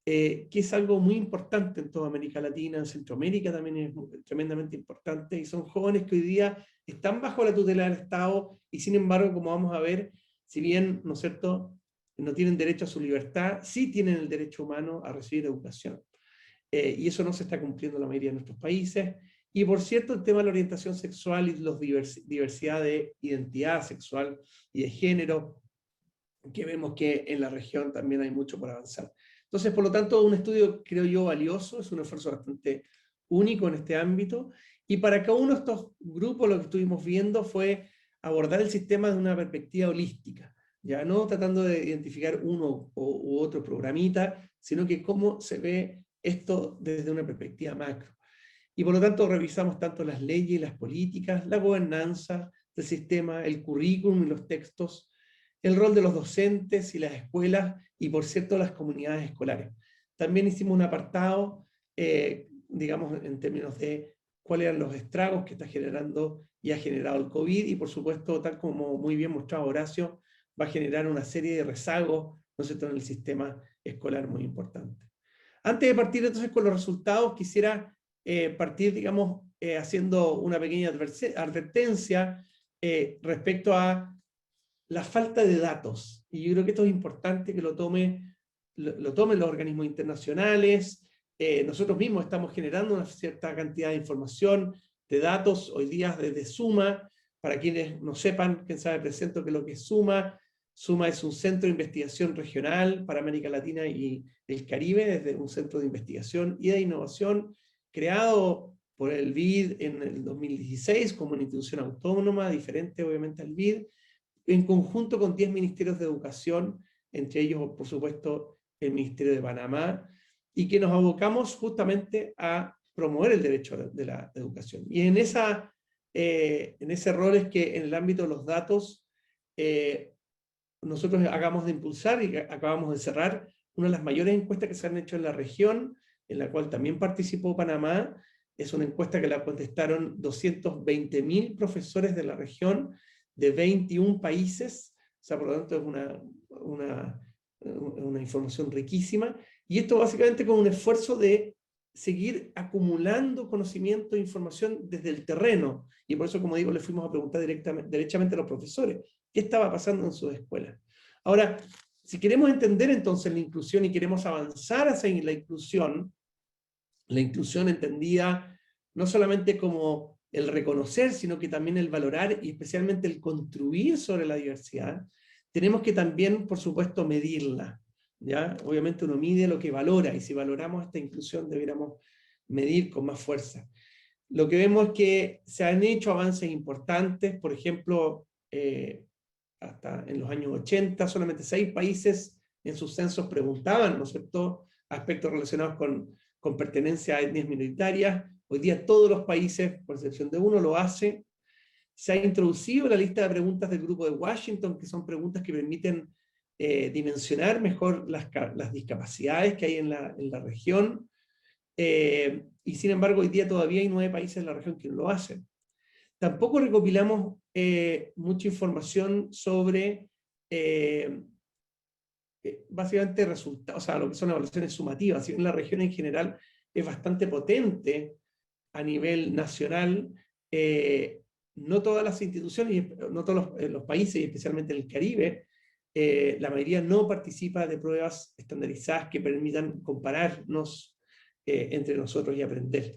S4: que es algo muy importante en toda América Latina, en Centroamérica también es tremendamente importante, y son jóvenes que hoy día están bajo la tutela del Estado, y sin embargo, como vamos a ver, si bien, ¿no es cierto?, no tienen derecho a su libertad, sí tienen el derecho humano a recibir educación. Y eso no se está cumpliendo en la mayoría de nuestros países. Y por cierto, el tema de la orientación sexual y la diversidad de identidad sexual y de género, que vemos que en la región también hay mucho por avanzar. Entonces, por lo tanto, un estudio, creo yo, valioso, es un esfuerzo bastante único en este ámbito, y para cada uno de estos grupos lo que estuvimos viendo fue abordar el sistema desde una perspectiva holística, ya no tratando de identificar uno u otro programita, sino que cómo se ve esto desde una perspectiva macro. Y por lo tanto revisamos tanto las leyes y las políticas, la gobernanza del sistema, el currículum y los textos, el rol de los docentes y las escuelas, y por cierto las comunidades escolares. También hicimos un apartado, digamos, en términos de cuáles eran los estragos que está generando y ha generado el COVID, y por supuesto, tal como muy bien mostraba Horacio, va a generar una serie de rezagos, ¿no es cierto?, en el sistema escolar muy importante. Antes de partir entonces con los resultados, quisiera partir, digamos, haciendo una pequeña advertencia respecto a la falta de datos. Y yo creo que esto es importante que lo tomen los organismos internacionales. Nosotros mismos estamos generando una cierta cantidad de información, de datos, hoy día desde Suma. Para quienes no sepan, quién sabe, presento que lo que es Suma. Suma es un centro de investigación regional para América Latina y el Caribe, desde un centro de investigación y de innovación creado por el BID en el 2016 como una institución autónoma, diferente obviamente al BID, en conjunto con 10 ministerios de educación, entre ellos, por supuesto, el Ministerio de Panamá, y que nos abocamos justamente a promover el derecho de la educación. Y en ese rol es que en el ámbito de los datos, nosotros acabamos de impulsar y acabamos de cerrar una de las mayores encuestas que se han hecho en la región, en la cual también participó Panamá. Es una encuesta que la contestaron 220.000 profesores de la región, de 21 países, o sea, por lo tanto es una información riquísima, y esto básicamente con un esfuerzo de seguir acumulando conocimiento e información desde el terreno, y por eso, como digo, le fuimos a preguntar derechamente a los profesores, ¿qué estaba pasando en sus escuelas? Ahora, si queremos entender entonces la inclusión y queremos avanzar hacia la inclusión entendida no solamente como el reconocer, sino que también el valorar y especialmente el construir sobre la diversidad, tenemos que también, por supuesto, medirla, ¿ya? Obviamente uno mide lo que valora, y si valoramos esta inclusión deberíamos medir con más fuerza. Lo que vemos es que se han hecho avances importantes, por ejemplo, hasta en los años 80, solamente 6 países en sus censos preguntaban, ¿no es cierto?, aspectos relacionados con pertenencia a etnias minoritarias. Hoy día todos los países, por excepción de uno, lo hacen. Se ha introducido la lista de preguntas del Grupo de Washington, que son preguntas que permiten dimensionar mejor las discapacidades que hay en la región. Y sin embargo, hoy día todavía hay 9 países en la región que no lo hacen. Tampoco recopilamos mucha información sobre básicamente resultados, o sea, lo que son evaluaciones sumativas. Si bien la región en general es bastante potente a nivel nacional, no todas las instituciones, no todos los países, y especialmente en el Caribe, la mayoría no participa de pruebas estandarizadas que permitan compararnos entre nosotros y aprender.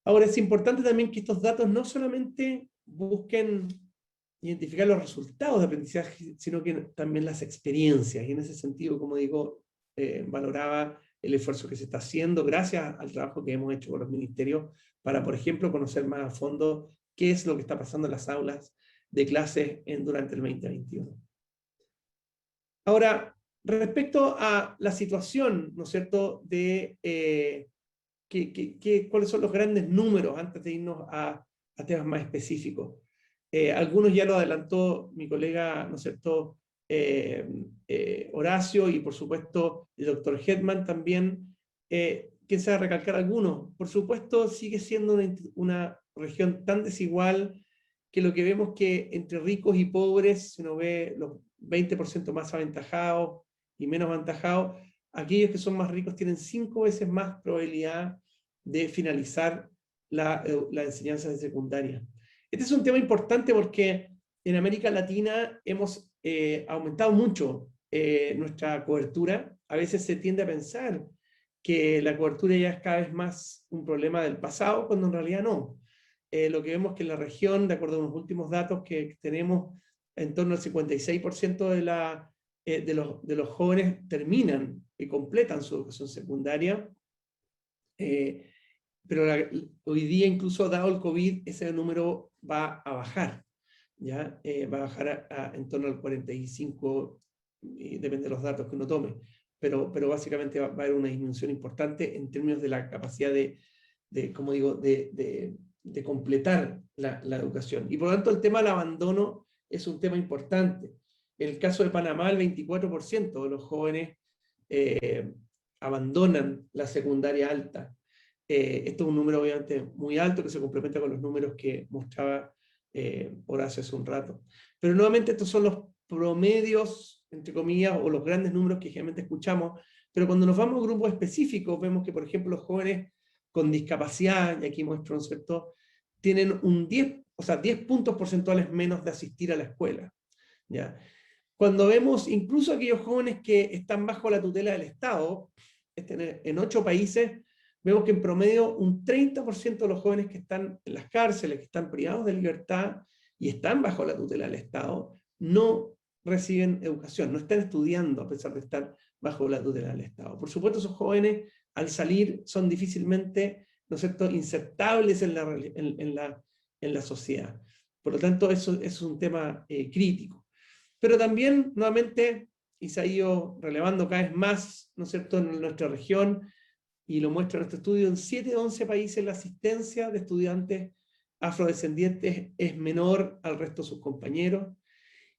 S4: Ahora, es importante también que estos datos no solamente busquen identificar los resultados de aprendizaje, sino que también las experiencias. Y en ese sentido, como digo, valoraba el esfuerzo que se está haciendo gracias al trabajo que hemos hecho con los ministerios para, por ejemplo, conocer más a fondo qué es lo que está pasando en las aulas de clases durante el 2021. Ahora, respecto a la situación, ¿no es cierto?, de cuáles son los grandes números antes de irnos a temas más específicos. Algunos ya lo adelantó mi colega, ¿no es cierto?, Horacio, y por supuesto el doctor Hetman también. Quisiera recalcar algunos. Por supuesto, sigue siendo una región tan desigual que lo que vemos que entre ricos y pobres, si uno ve los 20% más aventajados y menos aventajados, aquellos que son más ricos tienen 5 veces más probabilidad de finalizar la enseñanza de secundaria. Este es un tema importante porque en América Latina hemos aumentado mucho nuestra cobertura. A veces se tiende a pensar que la cobertura ya es cada vez más un problema del pasado, cuando en realidad no. Lo que vemos que en la región, de acuerdo a los últimos datos que tenemos, en torno al 56% de los jóvenes terminan y completan su educación secundaria, pero hoy día, incluso dado el COVID, ese número va a bajar, ¿ya? Va a bajar en torno al 45%, depende de los datos que uno tome, pero básicamente va a haber una disminución importante en términos de la capacidad como digo, de completar la educación. Y por lo tanto el tema del abandono es un tema importante. En el caso de Panamá, el 24% de los jóvenes abandonan la secundaria alta. Esto es un número obviamente muy alto que se complementa con los números que mostraba Horacio hace un rato. Pero nuevamente estos son los promedios, entre comillas, o los grandes números que generalmente escuchamos, pero cuando nos vamos a grupos específicos, vemos que, por ejemplo, los jóvenes con discapacidad, y aquí muestro, ¿no es cierto?, tienen 10 puntos porcentuales menos de asistir a la escuela, ¿ya? Cuando vemos incluso aquellos jóvenes que están bajo la tutela del Estado, en 8 países, vemos que en promedio un 30% de los jóvenes que están en las cárceles, que están privados de libertad y están bajo la tutela del Estado, no reciben educación, no están estudiando a pesar de estar bajo la tutela del Estado. Por supuesto, esos jóvenes al salir son difícilmente, ¿no es cierto?, insertables en la sociedad. Por lo tanto, eso es un tema crítico. Pero también, nuevamente, y se ha ido relevando cada vez más, ¿no es cierto?, en nuestra región, y lo muestra nuestro estudio, en 7 de 11 países la asistencia de estudiantes afrodescendientes es menor al resto de sus compañeros.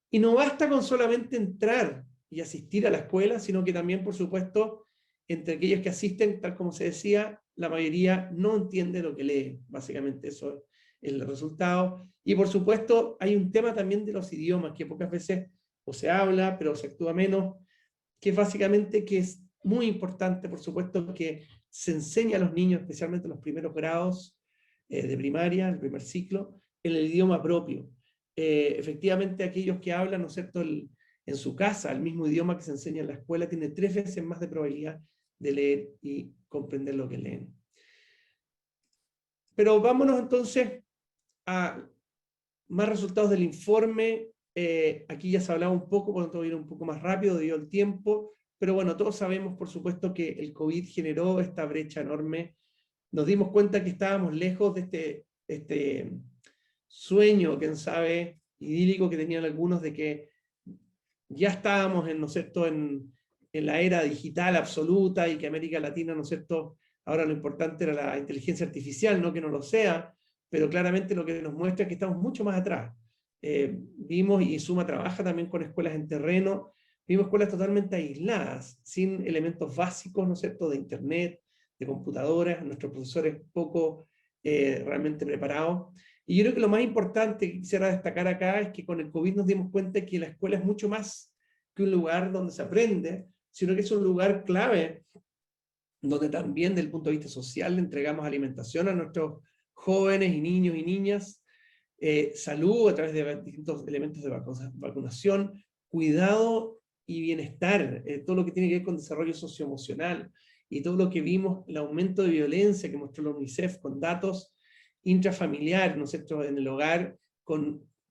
S4: Y no basta con solamente entrar y asistir a la escuela, sino que también, por supuesto, entre aquellos que asisten, tal como se decía, la mayoría no entiende lo que lee. Básicamente eso es el resultado. Y por supuesto, hay un tema también de los idiomas, que pocas veces o se habla, pero se actúa menos, que básicamente que es muy importante, por supuesto, que se enseña a los niños, especialmente en los primeros grados de primaria, el primer ciclo, en el idioma propio. Efectivamente, aquellos que hablan, ¿no es cierto?, en su casa, el mismo idioma que se enseña en la escuela, tiene 3 veces más de probabilidad de leer y comprender lo que leen. Pero vámonos entonces a más resultados del informe. Aquí ya se hablaba un poco, por lo tanto voy a ir un poco más rápido debido al tiempo, pero bueno, todos sabemos, por supuesto, que el COVID generó esta brecha enorme. Nos dimos cuenta que estábamos lejos de este sueño, quién sabe, idílico que tenían algunos de que ya estábamos, ¿no es cierto?, en la era digital absoluta y que América Latina, ¿no es cierto?, ahora lo importante era la inteligencia artificial, no que no lo sea, pero claramente lo que nos muestra es que estamos mucho más atrás. Vimos, y Suma trabaja también con escuelas en terreno, vimos escuelas totalmente aisladas, sin elementos básicos, ¿no es cierto?, de internet, de computadoras, nuestros profesores poco realmente preparados. Y yo creo que lo más importante que quisiera destacar acá es que con el COVID nos dimos cuenta que la escuela es mucho más que un lugar donde se aprende, sino que es un lugar clave, donde también desde el punto de vista social le entregamos alimentación a nuestros jóvenes y niños y niñas, salud a través de distintos elementos de vacunación, cuidado y bienestar, todo lo que tiene que ver con desarrollo socioemocional, y todo lo que vimos, el aumento de violencia que mostró la UNICEF con datos intrafamiliares, ¿no es cierto?, en el hogar,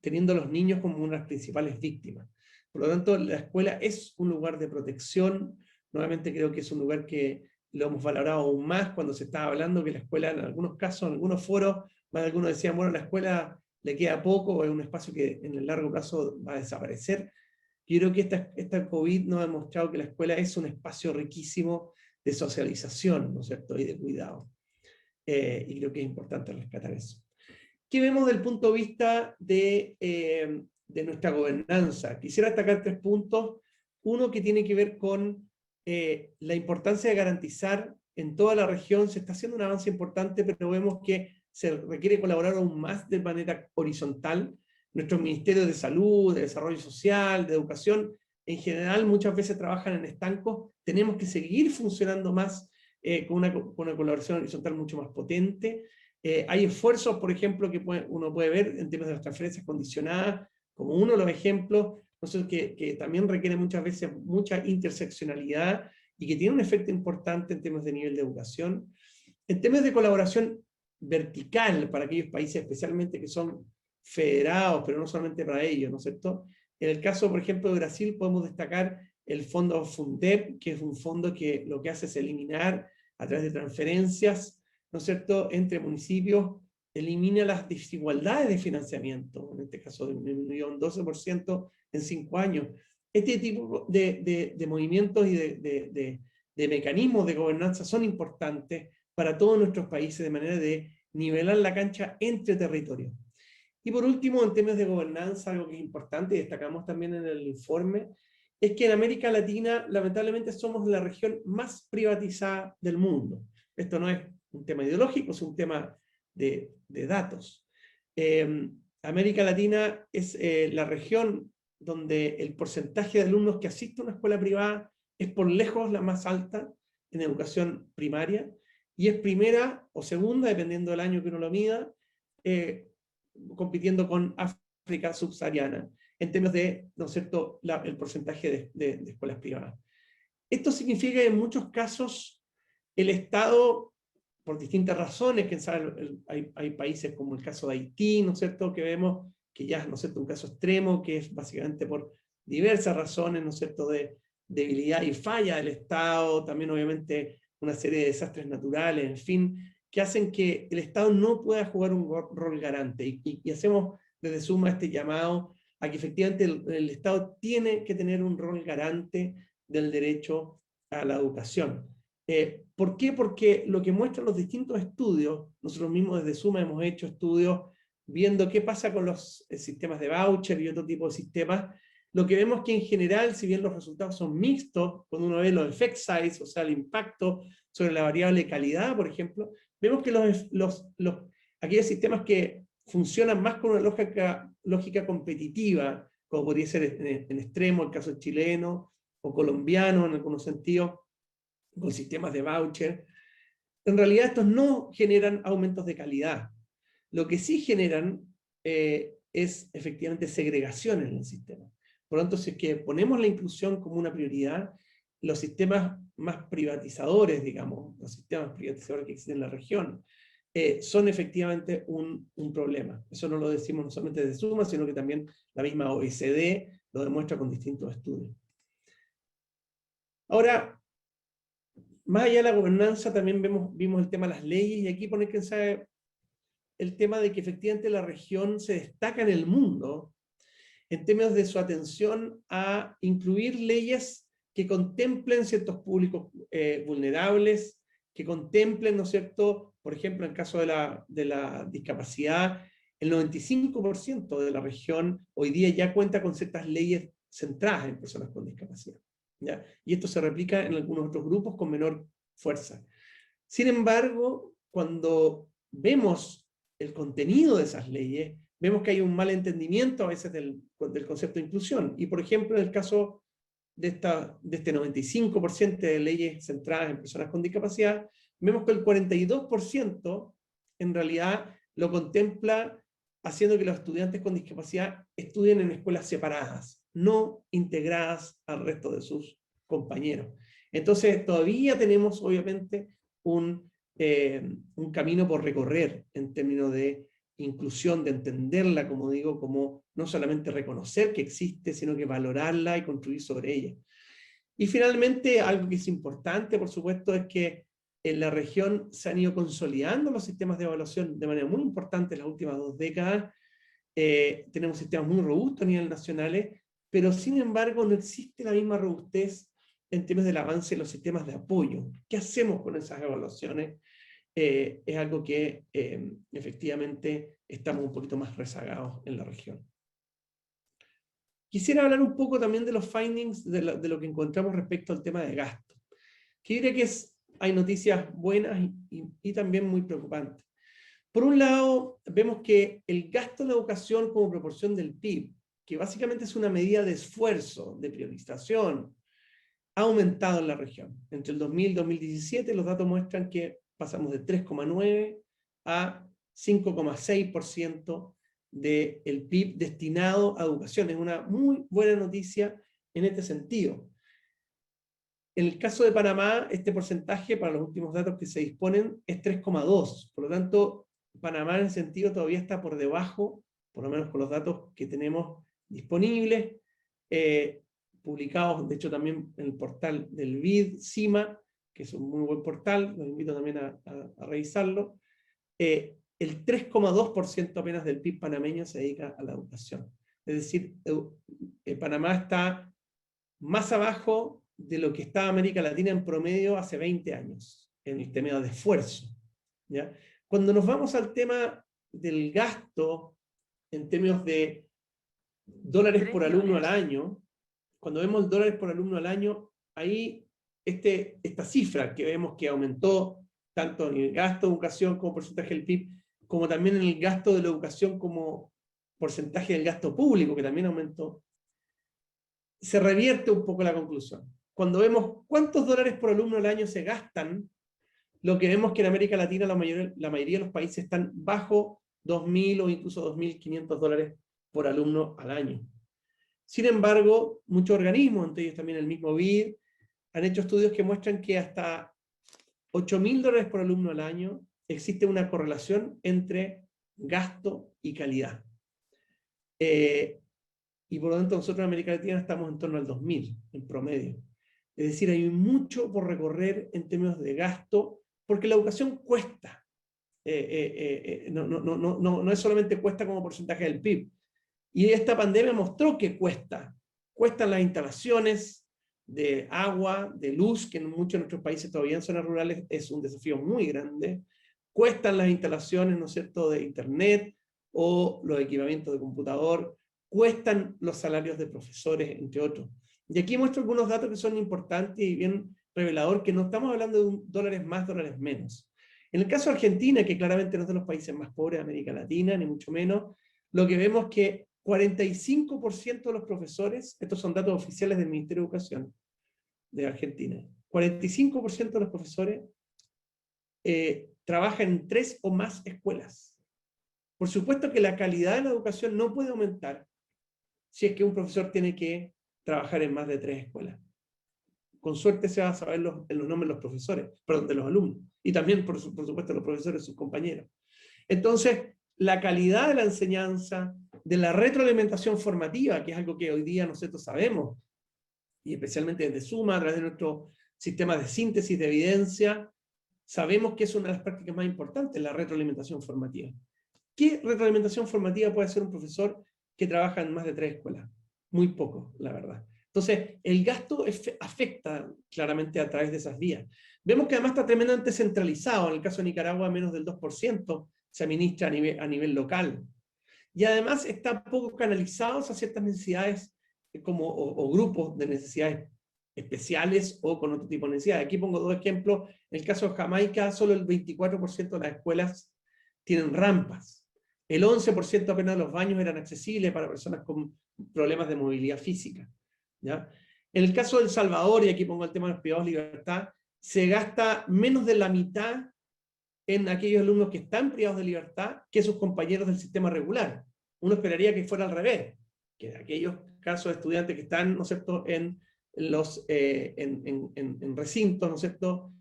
S4: teniendo a los niños como una de las principales víctimas. Por lo tanto, la escuela es un lugar de protección. Nuevamente creo que es un lugar que lo hemos valorado aún más cuando se estaba hablando que la escuela, en algunos casos, en algunos foros, más de algunos decían, bueno, la escuela le queda poco, o es un espacio que en el largo plazo va a desaparecer. Yo creo que esta COVID nos ha demostrado que la escuela es un espacio riquísimo de socialización, ¿no es cierto?, y de cuidado. Y creo que es importante rescatar eso. ¿Qué vemos desde el punto de vista de nuestra gobernanza? Quisiera destacar 3 puntos. Uno que tiene que ver con la importancia de garantizar en toda la región. Se está haciendo un avance importante, pero vemos que se requiere colaborar aún más de manera horizontal. Nuestros ministerios de salud, de desarrollo social, de educación, en general muchas veces trabajan en estancos. Tenemos que seguir funcionando más con una colaboración horizontal mucho más potente. Hay esfuerzos, por ejemplo, que uno puede ver en temas de las transferencias condicionadas, como uno de los ejemplos, que también requiere muchas veces mucha interseccionalidad y que tiene un efecto importante en temas de nivel de educación. En temas de colaboración vertical para aquellos países especialmente que son federados, pero no solamente para ellos, ¿no es cierto? En el caso, por ejemplo, de Brasil, podemos destacar el fondo Fundeb, que es un fondo que lo que hace es eliminar, a través de transferencias, ¿no es cierto?, entre municipios, elimina las desigualdades de financiamiento, en este caso disminuyó un 12% en 5 años. Este tipo de movimientos y de mecanismos de gobernanza son importantes para todos nuestros países, de manera de nivelar la cancha entre territorios. Y por último, en temas de gobernanza, algo que es importante, y destacamos también en el informe, es que en América Latina, lamentablemente, somos la región más privatizada del mundo. Esto no es un tema ideológico, es un tema de datos. América Latina es la región donde el porcentaje de alumnos que asisten a una escuela privada es por lejos la más alta en educación primaria, y es primera o segunda, dependiendo del año que uno lo mida, compitiendo con África subsahariana, en términos de, ¿no es cierto?, el porcentaje de escuelas privadas. Esto significa que en muchos casos el Estado, por distintas razones, hay países como el caso de Haití, ¿no es cierto?, que vemos que ya es, ¿no es cierto?, un caso extremo, que es básicamente por diversas razones, ¿no es cierto?, de debilidad y falla del Estado, también obviamente una serie de desastres naturales, en fin, que hacen que el Estado no pueda jugar un rol garante. Y hacemos desde Suma este llamado a que efectivamente el Estado tiene que tener un rol garante del derecho a la educación. ¿Por qué? Porque lo que muestran los distintos estudios, nosotros mismos desde Suma hemos hecho estudios viendo qué pasa con los sistemas de voucher y otro tipo de sistemas, lo que vemos que en general, si bien los resultados son mixtos, cuando uno ve los effect size, o sea, el impacto sobre la variable calidad, por ejemplo, vemos que aquellos sistemas que funcionan más con una lógica competitiva, como podría ser en extremo el caso chileno, o colombiano en algunos sentidos, con sistemas de voucher, en realidad estos no generan aumentos de calidad. Lo que sí generan es efectivamente segregación en el sistema. Por lo tanto, si es que ponemos la inclusión como una prioridad, los sistemas más privatizadores, digamos, los sistemas privatizadores que existen en la región, son efectivamente un problema. Eso no lo decimos no solamente desde Suma, sino que también la misma OECD lo demuestra con distintos estudios. Ahora, más allá de la gobernanza, también vimos el tema de las leyes, y aquí poner que pensar el tema de que efectivamente la región se destaca en el mundo en términos de su atención a incluir leyes que contemplen ciertos públicos vulnerables, que contemplen, ¿no es cierto?, por ejemplo, en el caso de la discapacidad, el 95% de la región hoy día ya cuenta con ciertas leyes centradas en personas con discapacidad, ¿ya? Y esto se replica en algunos otros grupos con menor fuerza. Sin embargo, cuando vemos el contenido de esas leyes, vemos que hay un mal entendimiento a veces del concepto de inclusión. Y por ejemplo, en el caso de este 95% de leyes centradas en personas con discapacidad, vemos que el 42% en realidad lo contempla haciendo que los estudiantes con discapacidad estudien en escuelas separadas, no integradas al resto de sus compañeros. Entonces todavía tenemos obviamente un camino por recorrer en términos de inclusión, de entenderla, como digo, como no solamente reconocer que existe, sino que valorarla y construir sobre ella. Y finalmente, algo que es importante, por supuesto, es que en la región se han ido consolidando los sistemas de evaluación de manera muy importante en las últimas 2 décadas. Tenemos sistemas muy robustos a nivel nacional, pero sin embargo no existe la misma robustez en términos del avance de los sistemas de apoyo. ¿Qué hacemos con esas evaluaciones? Es algo que efectivamente estamos un poquito más rezagados en la región. Quisiera hablar un poco también de los findings, de lo que encontramos respecto al tema de gasto. Que yo diría que hay noticias buenas y también muy preocupantes. Por un lado, vemos que el gasto en la educación como proporción del PIB, que básicamente es una medida de esfuerzo, de priorización, ha aumentado en la región. Entre el 2000 y 2017 los datos muestran que pasamos de 3,9 a 5,6% del PIB destinado a educación. Es una muy buena noticia en este sentido. En el caso de Panamá, este porcentaje, para los últimos datos que se disponen, es 3,2. Por lo tanto, Panamá en ese sentido todavía está por debajo, por lo menos con los datos que tenemos disponibles, publicados, de hecho, también en el portal del BID, CIMA, que es un muy buen portal, los invito también a revisarlo. El 3,2% apenas del PIB panameño se dedica a la educación. Es decir, Panamá está más abajo de lo que estaba América Latina en promedio hace 20 años, en el tema de esfuerzo, ¿ya? Cuando nos vamos al tema del gasto, en términos de dólares por alumno al año, cuando vemos dólares por alumno al año, ahí esta cifra que vemos que aumentó tanto en el gasto de educación como porcentaje del PIB, como también en el gasto de la educación como porcentaje del gasto público, que también aumentó, se revierte un poco la conclusión. Cuando vemos cuántos dólares por alumno al año se gastan, lo que vemos que en América Latina la mayoría de los países están bajo 2.000 o incluso 2.500 dólares por alumno al año. Sin embargo, muchos organismos, entre ellos también el mismo BID, han hecho estudios que muestran que hasta 8.000 dólares por alumno al año existe una correlación entre gasto y calidad. Y por lo tanto nosotros en América Latina estamos en torno al 2.000 en promedio. Es decir, hay mucho por recorrer en términos de gasto, porque la educación cuesta. No es solamente cuesta como porcentaje del PIB. Y esta pandemia mostró que cuesta. Cuestan las instalaciones de agua, de luz, que en muchos de nuestros países todavía en zonas rurales es un desafío muy grande. Cuestan las instalaciones, ¿no es cierto?, de internet o los equipamientos de computador. Cuestan los salarios de profesores, entre otros. Y aquí muestro algunos datos que son importantes y bien revelador, que no estamos hablando de dólares más, dólares menos. En el caso de Argentina, que claramente no es de los países más pobres de América Latina, ni mucho menos, lo que vemos es que 45% de los profesores, estos son datos oficiales del Ministerio de Educación de Argentina, 45% de los profesores trabajan en 3 o más escuelas. Por supuesto que la calidad de la educación no puede aumentar si es que un profesor tiene que trabajar en más de 3 escuelas. Con suerte se va a saber los nombres de los profesores, perdón, de los alumnos, y también, por supuesto, los profesores, sus compañeros. Entonces, la calidad de la enseñanza, de la retroalimentación formativa, que es algo que hoy día nosotros sabemos, y especialmente desde Suma, a través de nuestro sistema de síntesis de evidencia, sabemos que es una de las prácticas más importantes, la retroalimentación formativa. ¿Qué retroalimentación formativa puede hacer un profesor que trabaja en más de 3 escuelas? Muy poco, la verdad. Entonces, el gasto afecta claramente a través de esas vías. Vemos que además está tremendamente centralizado. En el caso de Nicaragua, menos del 2% se administra a nivel local. Y además está poco canalizados a ciertas necesidades o grupos de necesidades especiales o con otro tipo de necesidades. Aquí pongo 2 ejemplos. En el caso de Jamaica, solo el 24% de las escuelas tienen rampas. El 11% apenas de los baños eran accesibles para personas con problemas de movilidad física, ¿ya? En el caso de El Salvador, y aquí pongo el tema de los privados de libertad, se gasta menos de la mitad en aquellos alumnos que están privados de libertad que sus compañeros del sistema regular. Uno esperaría que fuera al revés, que en aquellos casos de estudiantes que están, ¿no es cierto?, en recintos, ¿no es cierto?,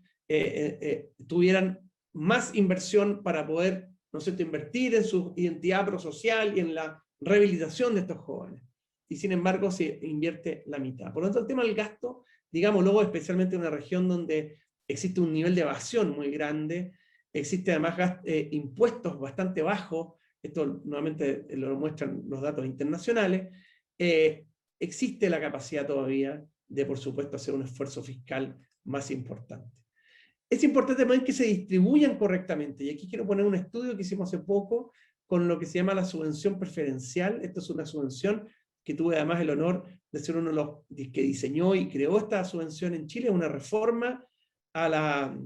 S4: tuvieran más inversión para poder, ¿no es cierto?, invertir en su identidad prosocial y en la rehabilitación de estos jóvenes. Y sin embargo se invierte la mitad. Por lo tanto, el tema del gasto, digamos, luego especialmente en una región donde existe un nivel de evasión muy grande, existe además impuestos bastante bajos, esto nuevamente lo muestran los datos internacionales, existe la capacidad todavía de, por supuesto, hacer un esfuerzo fiscal más importante. Es importante también que se distribuyan correctamente, y aquí quiero poner un estudio que hicimos hace poco con lo que se llama la subvención preferencial. Esto es una subvención que tuve además el honor de ser uno de los que diseñó y creó esta subvención en Chile, una reforma al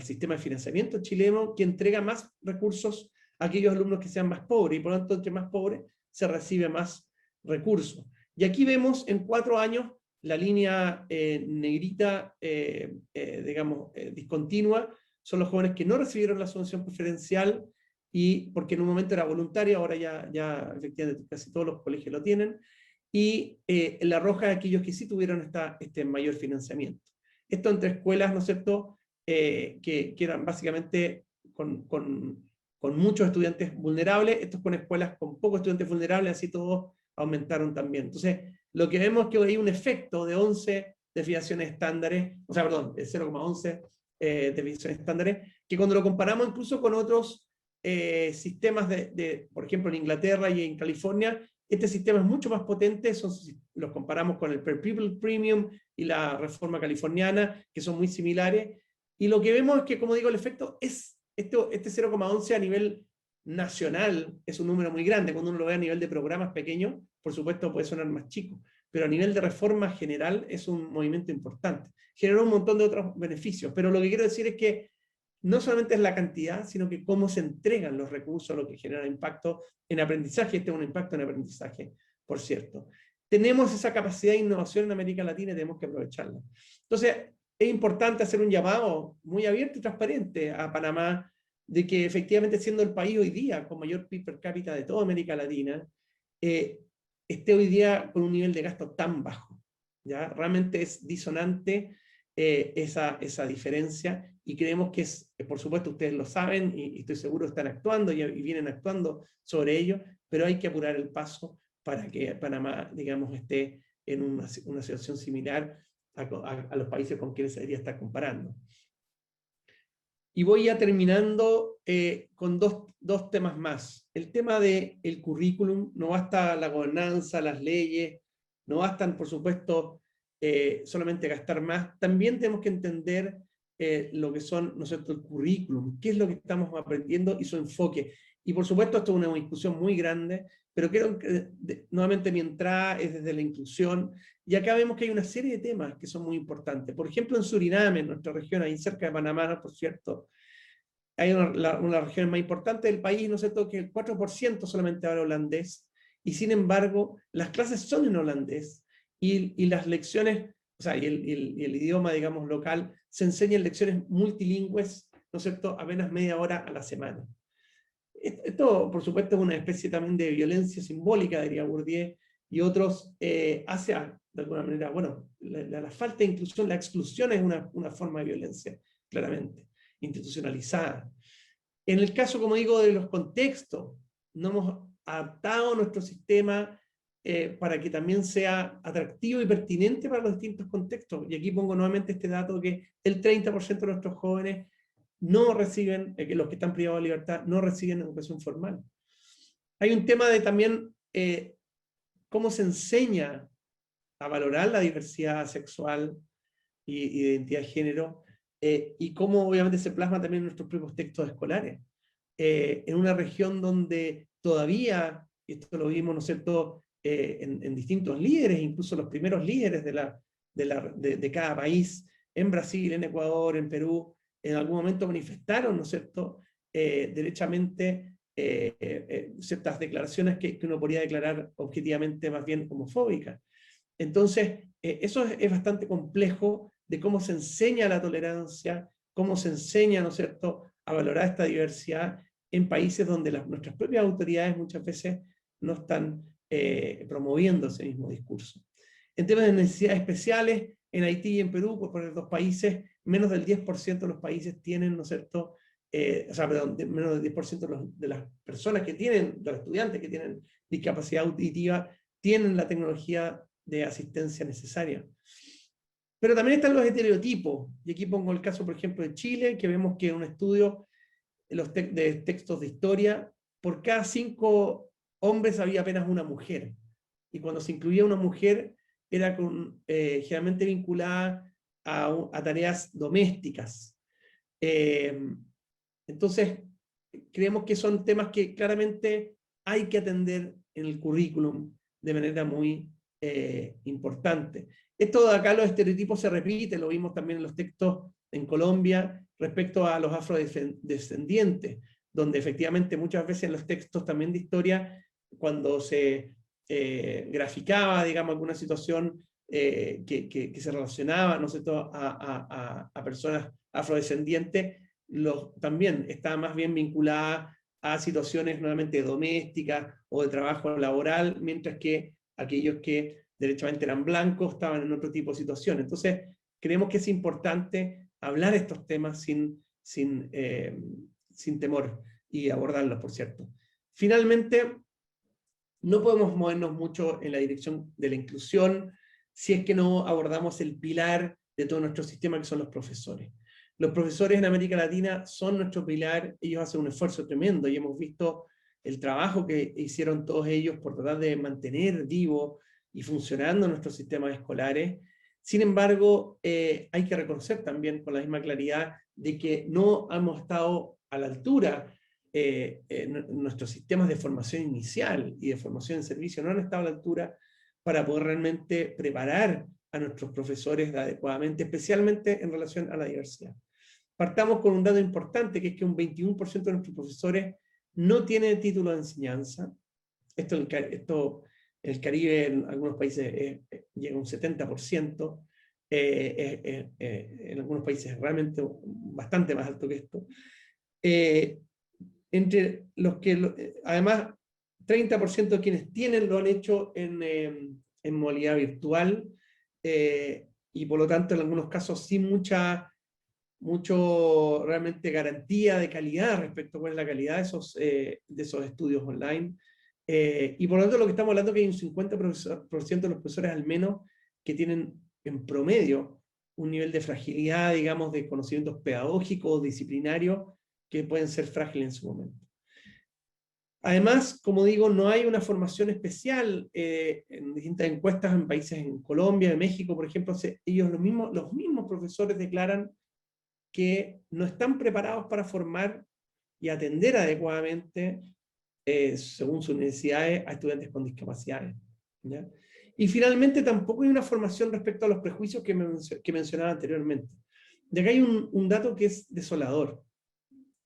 S4: sistema de financiamiento chileno que entrega más recursos a aquellos alumnos que sean más pobres, y por lo tanto, entre más pobres se recibe más recursos. Y aquí vemos en 4 años la línea negrita, digamos, discontinua, son los jóvenes que no recibieron la subvención preferencial, y porque en un momento era voluntaria, ahora ya efectivamente casi todos los colegios lo tienen, y la roja de aquellos que sí tuvieron este mayor financiamiento. Esto entre escuelas, ¿no es cierto?, que eran básicamente con muchos estudiantes vulnerables, estos con escuelas con pocos estudiantes vulnerables, así todos aumentaron también. Entonces, lo que vemos es que hay un efecto de 11 desviaciones estándares, o sea, perdón, de 0,11 desviaciones estándares, que cuando lo comparamos incluso con otros sistemas por ejemplo, en Inglaterra y en California, este sistema es mucho más potente, los comparamos con el Per Pupil Premium y la reforma californiana, que son muy similares, y lo que vemos es que, como digo, el efecto es, este 0,11 a nivel nacional es un número muy grande. Cuando uno lo ve a nivel de programas pequeños, por supuesto puede sonar más chico, pero a nivel de reforma general es un movimiento importante. Generó un montón de otros beneficios, pero lo que quiero decir es que no solamente es la cantidad, sino que cómo se entregan los recursos, lo que genera impacto en aprendizaje. Este es un impacto en aprendizaje, por cierto. Tenemos esa capacidad de innovación en América Latina y tenemos que aprovecharla. Entonces, es importante hacer un llamado muy abierto y transparente a Panamá, de que efectivamente, siendo el país hoy día con mayor PIB per cápita de toda América Latina, esté hoy día con un nivel de gasto tan bajo. ¿Ya? Realmente es disonante esa diferencia, y creemos que por supuesto ustedes lo saben, y estoy seguro están actuando y vienen actuando sobre ello, pero hay que apurar el paso para que Panamá, digamos, esté en una situación similar a los países con quienes se debería estar comparando. Y voy ya terminando con dos temas más. El tema del currículum. No basta la gobernanza, las leyes, no bastan, por supuesto, solamente gastar más. También tenemos que entender lo que son, ¿no es cierto?, el currículum, qué es lo que estamos aprendiendo y su enfoque. Y por supuesto esto es una discusión muy grande, pero creo que nuevamente mi entrada es desde la inclusión, y acá vemos que hay una serie de temas que son muy importantes. Por ejemplo, en Suriname, en nuestra región, ahí cerca de Panamá, por cierto, hay una región más importante del país, ¿no es cierto?, que el 4% solamente habla holandés, y sin embargo, las clases son en holandés, y las lecciones, o sea, y el idioma, digamos, local, se enseña en lecciones multilingües, ¿no es cierto?, apenas media hora a la semana. Esto, por supuesto, es una especie también de violencia simbólica, diría Bourdieu, y otros, hacia, de alguna manera, bueno, la falta de inclusión, la exclusión es una forma de violencia, claramente, institucionalizada. En el caso, como digo, de los contextos, no hemos adaptado nuestro sistema para que también sea atractivo y pertinente para los distintos contextos. Y aquí pongo nuevamente este dato, que el 30% de nuestros jóvenes no reciben, los que están privados de libertad, no reciben educación formal. Hay un tema de también cómo se enseña a valorar la diversidad sexual y de identidad de género, y cómo obviamente se plasma también en nuestros propios textos escolares. En una región donde todavía, esto lo vimos, ¿no es cierto?, en distintos líderes, incluso los primeros líderes de cada país, en Brasil, en Ecuador, en Perú, en algún momento manifestaron, ¿no es cierto?, derechamente ciertas declaraciones que uno podría declarar objetivamente más bien homofóbicas. Entonces, eso es bastante complejo, de cómo se enseña la tolerancia, cómo se enseña, ¿no es cierto?, a valorar esta diversidad en países donde nuestras propias autoridades muchas veces no están promoviendo ese mismo discurso. En temas de necesidades especiales, en Haití y en Perú, por poner dos países, menos del 10% de los países tienen, ¿no es cierto?, menos del 10% de las personas que tienen, de los estudiantes que tienen discapacidad auditiva, tienen la tecnología de asistencia necesaria. Pero también están los estereotipos, y aquí pongo el caso, por ejemplo, de Chile, que vemos que en un estudio de textos de historia, por cada 5 hombres había apenas una mujer, y cuando se incluía una mujer, era generalmente vinculada a tareas domésticas. Entonces, creemos que son temas que claramente hay que atender en el currículum de manera muy importante. Esto de acá, los estereotipos se repiten, lo vimos también en los textos en Colombia respecto a los afrodescendientes, donde efectivamente muchas veces en los textos también de historia, cuando se graficaba, digamos, alguna situación que se relacionaba, ¿no sé, a personas afrodescendientes, también estaba más bien vinculada a situaciones nuevamente domésticas o de trabajo laboral, mientras que aquellos que derechamente eran blancos estaban en otro tipo de situación. Entonces, creemos que es importante hablar estos temas sin temor y abordarlos, por cierto. Finalmente, no podemos movernos mucho en la dirección de la inclusión si es que no abordamos el pilar de todo nuestro sistema, que son los profesores. Los profesores en América Latina son nuestro pilar, ellos hacen un esfuerzo tremendo, y hemos visto el trabajo que hicieron todos ellos por tratar de mantener vivo y funcionando nuestros sistemas escolares. Sin embargo, hay que reconocer también con la misma claridad de que no hemos estado a la altura, nuestros sistemas de formación inicial y de formación en servicio no han estado a la altura para poder realmente preparar a nuestros profesores adecuadamente, especialmente en relación a la diversidad. Partamos con un dato importante, que es que un 21% de nuestros profesores no tiene título de enseñanza. Esto el Caribe, en algunos países llega a un 70%, en algunos países realmente bastante más alto que esto. Entre los que, además, 30% de quienes tienen lo han hecho en modalidad virtual, y por lo tanto en algunos casos sin mucho realmente garantía de calidad respecto a cuál es la calidad de esos estudios online. Y por lo tanto lo que estamos hablando es que hay un 50% de los profesores al menos que tienen en promedio un nivel de fragilidad, digamos, de conocimientos pedagógicos o disciplinarios que pueden ser frágiles en su momento. Además, como digo, no hay una formación especial en distintas encuestas en países en Colombia, en México, por ejemplo, ellos los mismos profesores declaran que no están preparados para formar y atender adecuadamente, según sus necesidades, a estudiantes con discapacidades, ¿ya? Y finalmente tampoco hay una formación respecto a los prejuicios que mencionaba anteriormente. De acá hay un dato que es desolador.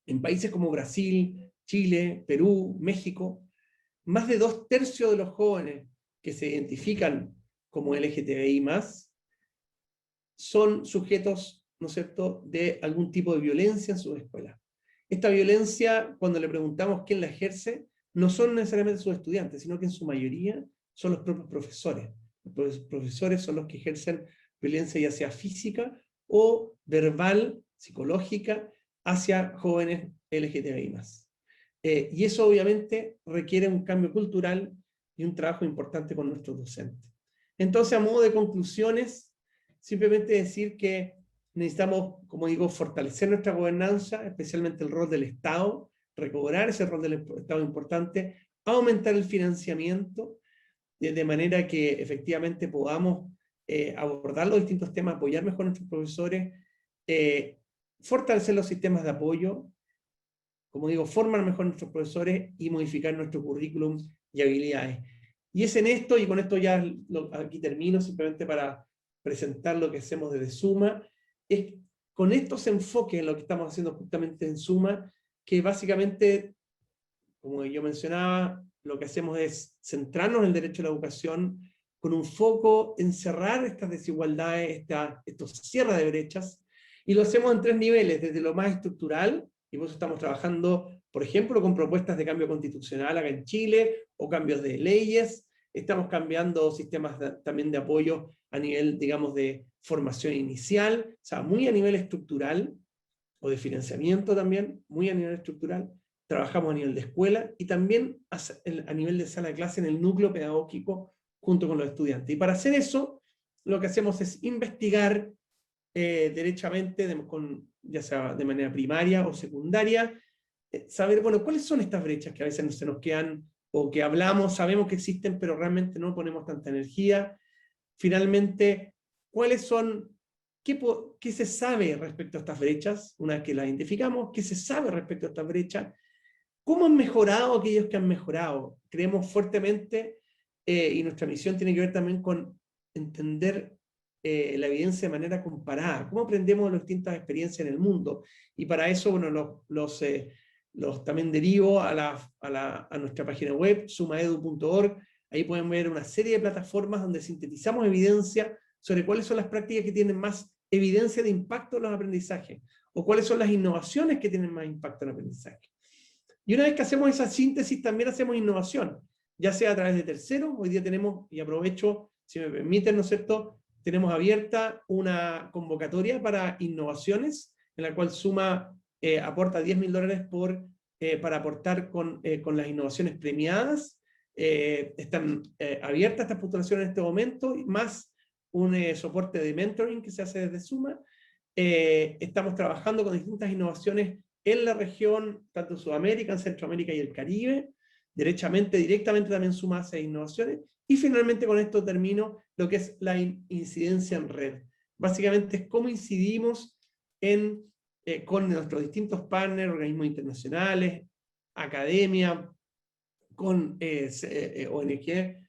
S4: En países como Brasil, Chile, Perú, México, más de 2/3 de los jóvenes que se identifican como LGTBI+, son sujetos, ¿no es cierto?, de algún tipo de violencia en sus escuelas. Esta violencia, cuando le preguntamos quién la ejerce, no son necesariamente sus estudiantes, sino que en su mayoría son los propios profesores. Los profesores son los que ejercen violencia ya sea física o verbal, psicológica, hacia jóvenes LGTBI+. Y eso obviamente requiere un cambio cultural y un trabajo importante con nuestros docentes. Entonces, a modo de conclusiones, simplemente decir que necesitamos, como digo, fortalecer nuestra gobernanza, especialmente el rol del Estado, recobrar ese rol del Estado importante, aumentar el financiamiento, de manera que efectivamente podamos abordar los distintos temas, apoyar mejor a nuestros profesores, fortalecer los sistemas de apoyo, como digo, formar mejor a nuestros profesores y modificar nuestro currículum y habilidades. Y es en esto, y con esto ya aquí termino, simplemente para presentar lo que hacemos desde Suma, es con estos enfoques en lo que estamos haciendo justamente en Suma, que básicamente, como yo mencionaba, lo que hacemos es centrarnos en el derecho a la educación, con un foco en cerrar estas desigualdades, estos cierres de brechas, Y lo hacemos en 3 niveles, desde lo más estructural, y por eso estamos trabajando, por ejemplo, con propuestas de cambio constitucional acá en Chile, o cambios de leyes. Estamos cambiando sistemas también de apoyo a nivel, digamos, de formación inicial, o sea, muy a nivel estructural, o de financiamiento también, muy a nivel estructural. Trabajamos a nivel de escuela, y también a nivel de sala de clase en el núcleo pedagógico, junto con los estudiantes. Y para hacer eso, lo que hacemos es investigar derechamente, ya sea de manera primaria o secundaria, saber, bueno, cuáles son estas brechas que a veces se nos quedan, o que hablamos, sabemos que existen, pero realmente no ponemos tanta energía. Finalmente, ¿cuáles son, qué se sabe respecto a estas brechas, una vez que las identificamos? ¿Qué se sabe respecto a estas brechas? ¿Cómo han mejorado aquellos que han mejorado? Creemos fuertemente, y nuestra misión tiene que ver también con entender la evidencia de manera comparada, cómo aprendemos las distintas experiencias en el mundo. Y para eso, bueno, los también derivo a nuestra página web, sumaedu.org. Ahí pueden ver una serie de plataformas donde sintetizamos evidencia sobre cuáles son las prácticas que tienen más evidencia de impacto en los aprendizajes, o cuáles son las innovaciones que tienen más impacto en el aprendizaje. Y una vez que hacemos esa síntesis, también hacemos innovación, ya sea a través de terceros. Hoy día tenemos, y aprovecho, si me permiten, ¿no es cierto?, tenemos abierta una convocatoria para innovaciones, en la cual Suma aporta $10.000 para aportar con las innovaciones premiadas. Están abiertas estas postulaciones en este momento, más un soporte de mentoring que se hace desde Suma. Estamos trabajando con distintas innovaciones en la región, tanto en Sudamérica, en Centroamérica y el Caribe. Directamente también Suma hace innovaciones. Y finalmente, con esto termino, lo que es la incidencia en red. Básicamente es cómo incidimos con nuestros distintos partners, organismos internacionales, academia, con ONG,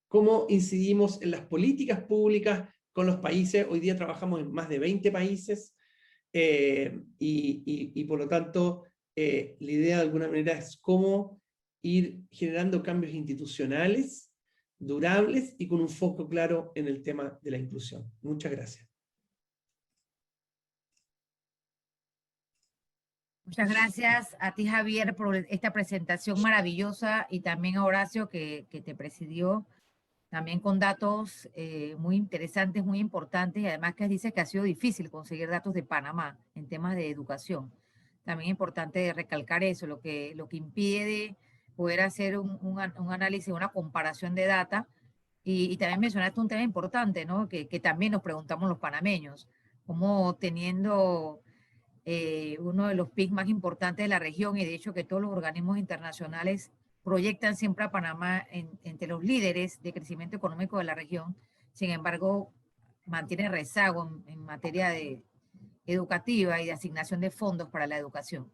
S4: cómo incidimos en las políticas públicas con los países. Hoy día trabajamos en más de 20 países, y por lo tanto, la idea de alguna manera es cómo ir generando cambios institucionales, durables, y con un foco claro en el tema de la inclusión. Muchas gracias.
S1: Muchas gracias a ti, Javier, por esta presentación maravillosa, y también a Horacio, que te presidió, también con datos muy interesantes, muy importantes, y además que dice que ha sido difícil conseguir datos de Panamá en temas de educación. También es importante recalcar eso, lo que impide poder hacer un análisis, una comparación de data. Y también mencionaste un tema importante, ¿no? Que también nos preguntamos los panameños, cómo teniendo uno de los PIB más importantes de la región, y de hecho que todos los organismos internacionales proyectan siempre a Panamá entre los líderes de crecimiento económico de la región, sin embargo, mantiene rezago en materia educativa y de asignación de fondos para la educación.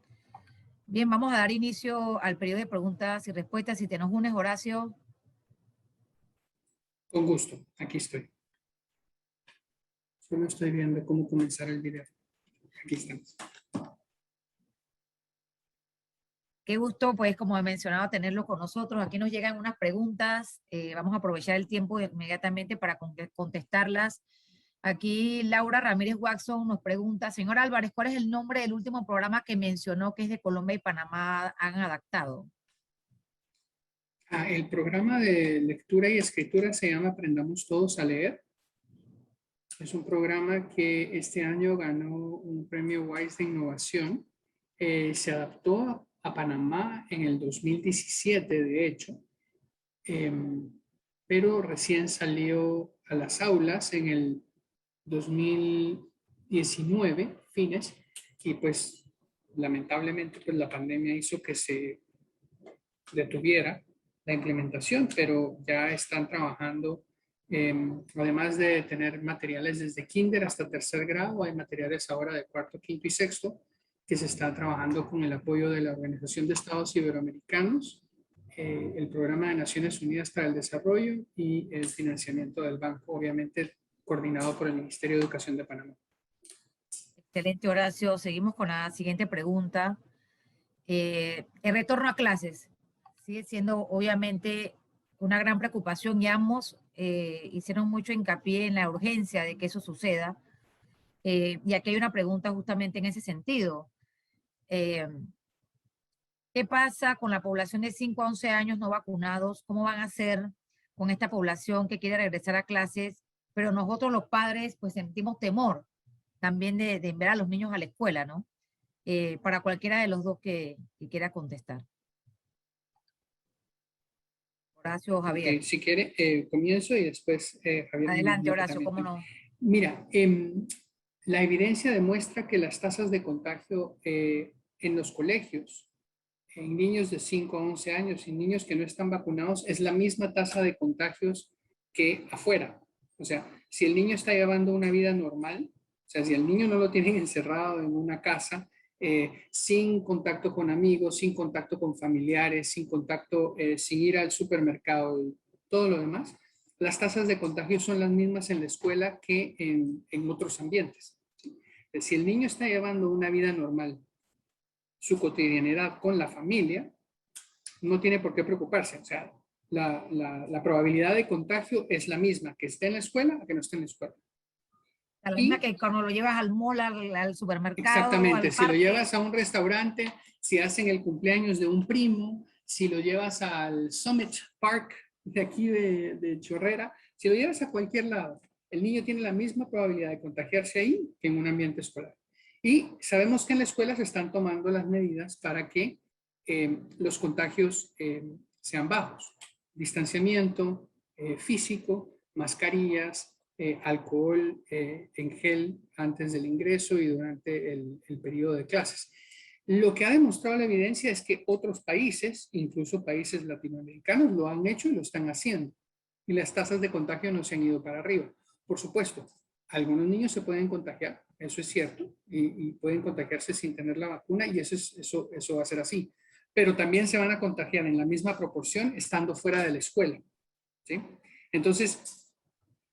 S1: Bien, vamos a dar inicio al periodo de preguntas y respuestas. Si te nos unes, Horacio.
S3: Con gusto, aquí estoy. Solo estoy viendo cómo comenzar el video. Aquí estamos.
S1: Qué gusto, pues, como he mencionado, tenerlo con nosotros. Aquí nos llegan unas preguntas. Vamos a aprovechar el tiempo inmediatamente para contestarlas. Aquí Laura Ramírez Watson nos pregunta: señor Álvarez, ¿cuál es el nombre del último programa que mencionó que es de Colombia y Panamá han adaptado?
S3: El programa de lectura y escritura se llama Aprendamos Todos a Leer. Es un programa que este año ganó un premio WISE de innovación. Se adaptó a Panamá en el 2017, de hecho, pero recién salió a las aulas en el 2019, fines, y pues lamentablemente pues la pandemia hizo que se detuviera la implementación, pero ya están trabajando, además de tener materiales desde kinder hasta tercer grado, hay materiales ahora de cuarto, quinto y sexto que se está trabajando con el apoyo de la Organización de Estados Iberoamericanos, el Programa de Naciones Unidas para el Desarrollo y el financiamiento del banco, obviamente coordinado por el Ministerio de Educación de Panamá.
S1: Excelente, Horacio. Seguimos con la siguiente pregunta. El retorno a clases sigue siendo obviamente una gran preocupación, y ambos hicieron mucho hincapié en la urgencia de que eso suceda. Y aquí hay una pregunta justamente en ese sentido. ¿Qué pasa con la población de 5 a 11 años no vacunados? ¿Cómo van a hacer con esta población que quiere regresar a clases? Pero nosotros los padres pues sentimos temor también de enviar a los niños a la escuela, ¿no? Para cualquiera de los dos que quiera contestar. Horacio o Javier.
S3: Ok, si quiere, comienzo y después Javier. me
S1: Adelante,
S3: imagino que
S1: Horacio,
S3: también
S1: cómo
S3: tiene.
S1: no.
S3: Mira, la evidencia demuestra que las tasas de contagio en los colegios, en niños de 5 a 11 años y niños que no están vacunados, es la misma tasa de contagios que afuera. O sea, si el niño está llevando una vida normal, o sea, si el niño no lo tienen encerrado en una casa, sin contacto con amigos, sin contacto con familiares, sin contacto, sin ir al supermercado y todo lo demás, las tasas de contagio son las mismas en la escuela que en otros ambientes. ¿Sí? Si el niño está llevando una vida normal, su cotidianidad con la familia, no tiene por qué preocuparse. O sea, la probabilidad de contagio es la misma que esté en la escuela a que no esté en la escuela.
S1: La misma
S3: Y
S1: que cuando lo llevas al mall, al supermercado,
S3: exactamente,
S1: al
S3: si lo
S1: parque.
S3: llevas a un restaurante, si hacen el cumpleaños de un primo, si lo llevas al Summit Park de aquí de Chorrera, si lo llevas a cualquier lado, el niño tiene la misma probabilidad de contagiarse ahí que en un ambiente escolar. Y sabemos que en la escuela se están tomando las medidas para que los contagios sean bajos. Distanciamiento físico, mascarillas, alcohol en gel antes del ingreso y durante el periodo de clases. Lo que ha demostrado la evidencia es que otros países, incluso países latinoamericanos, lo han hecho y lo están haciendo. Y las tasas de contagio no se han ido para arriba. Por supuesto, algunos niños se pueden contagiar, eso es cierto, y pueden contagiarse sin tener la vacuna y eso va a ser así. Pero también se van a contagiar en la misma proporción estando fuera de la escuela. ¿Sí? Entonces,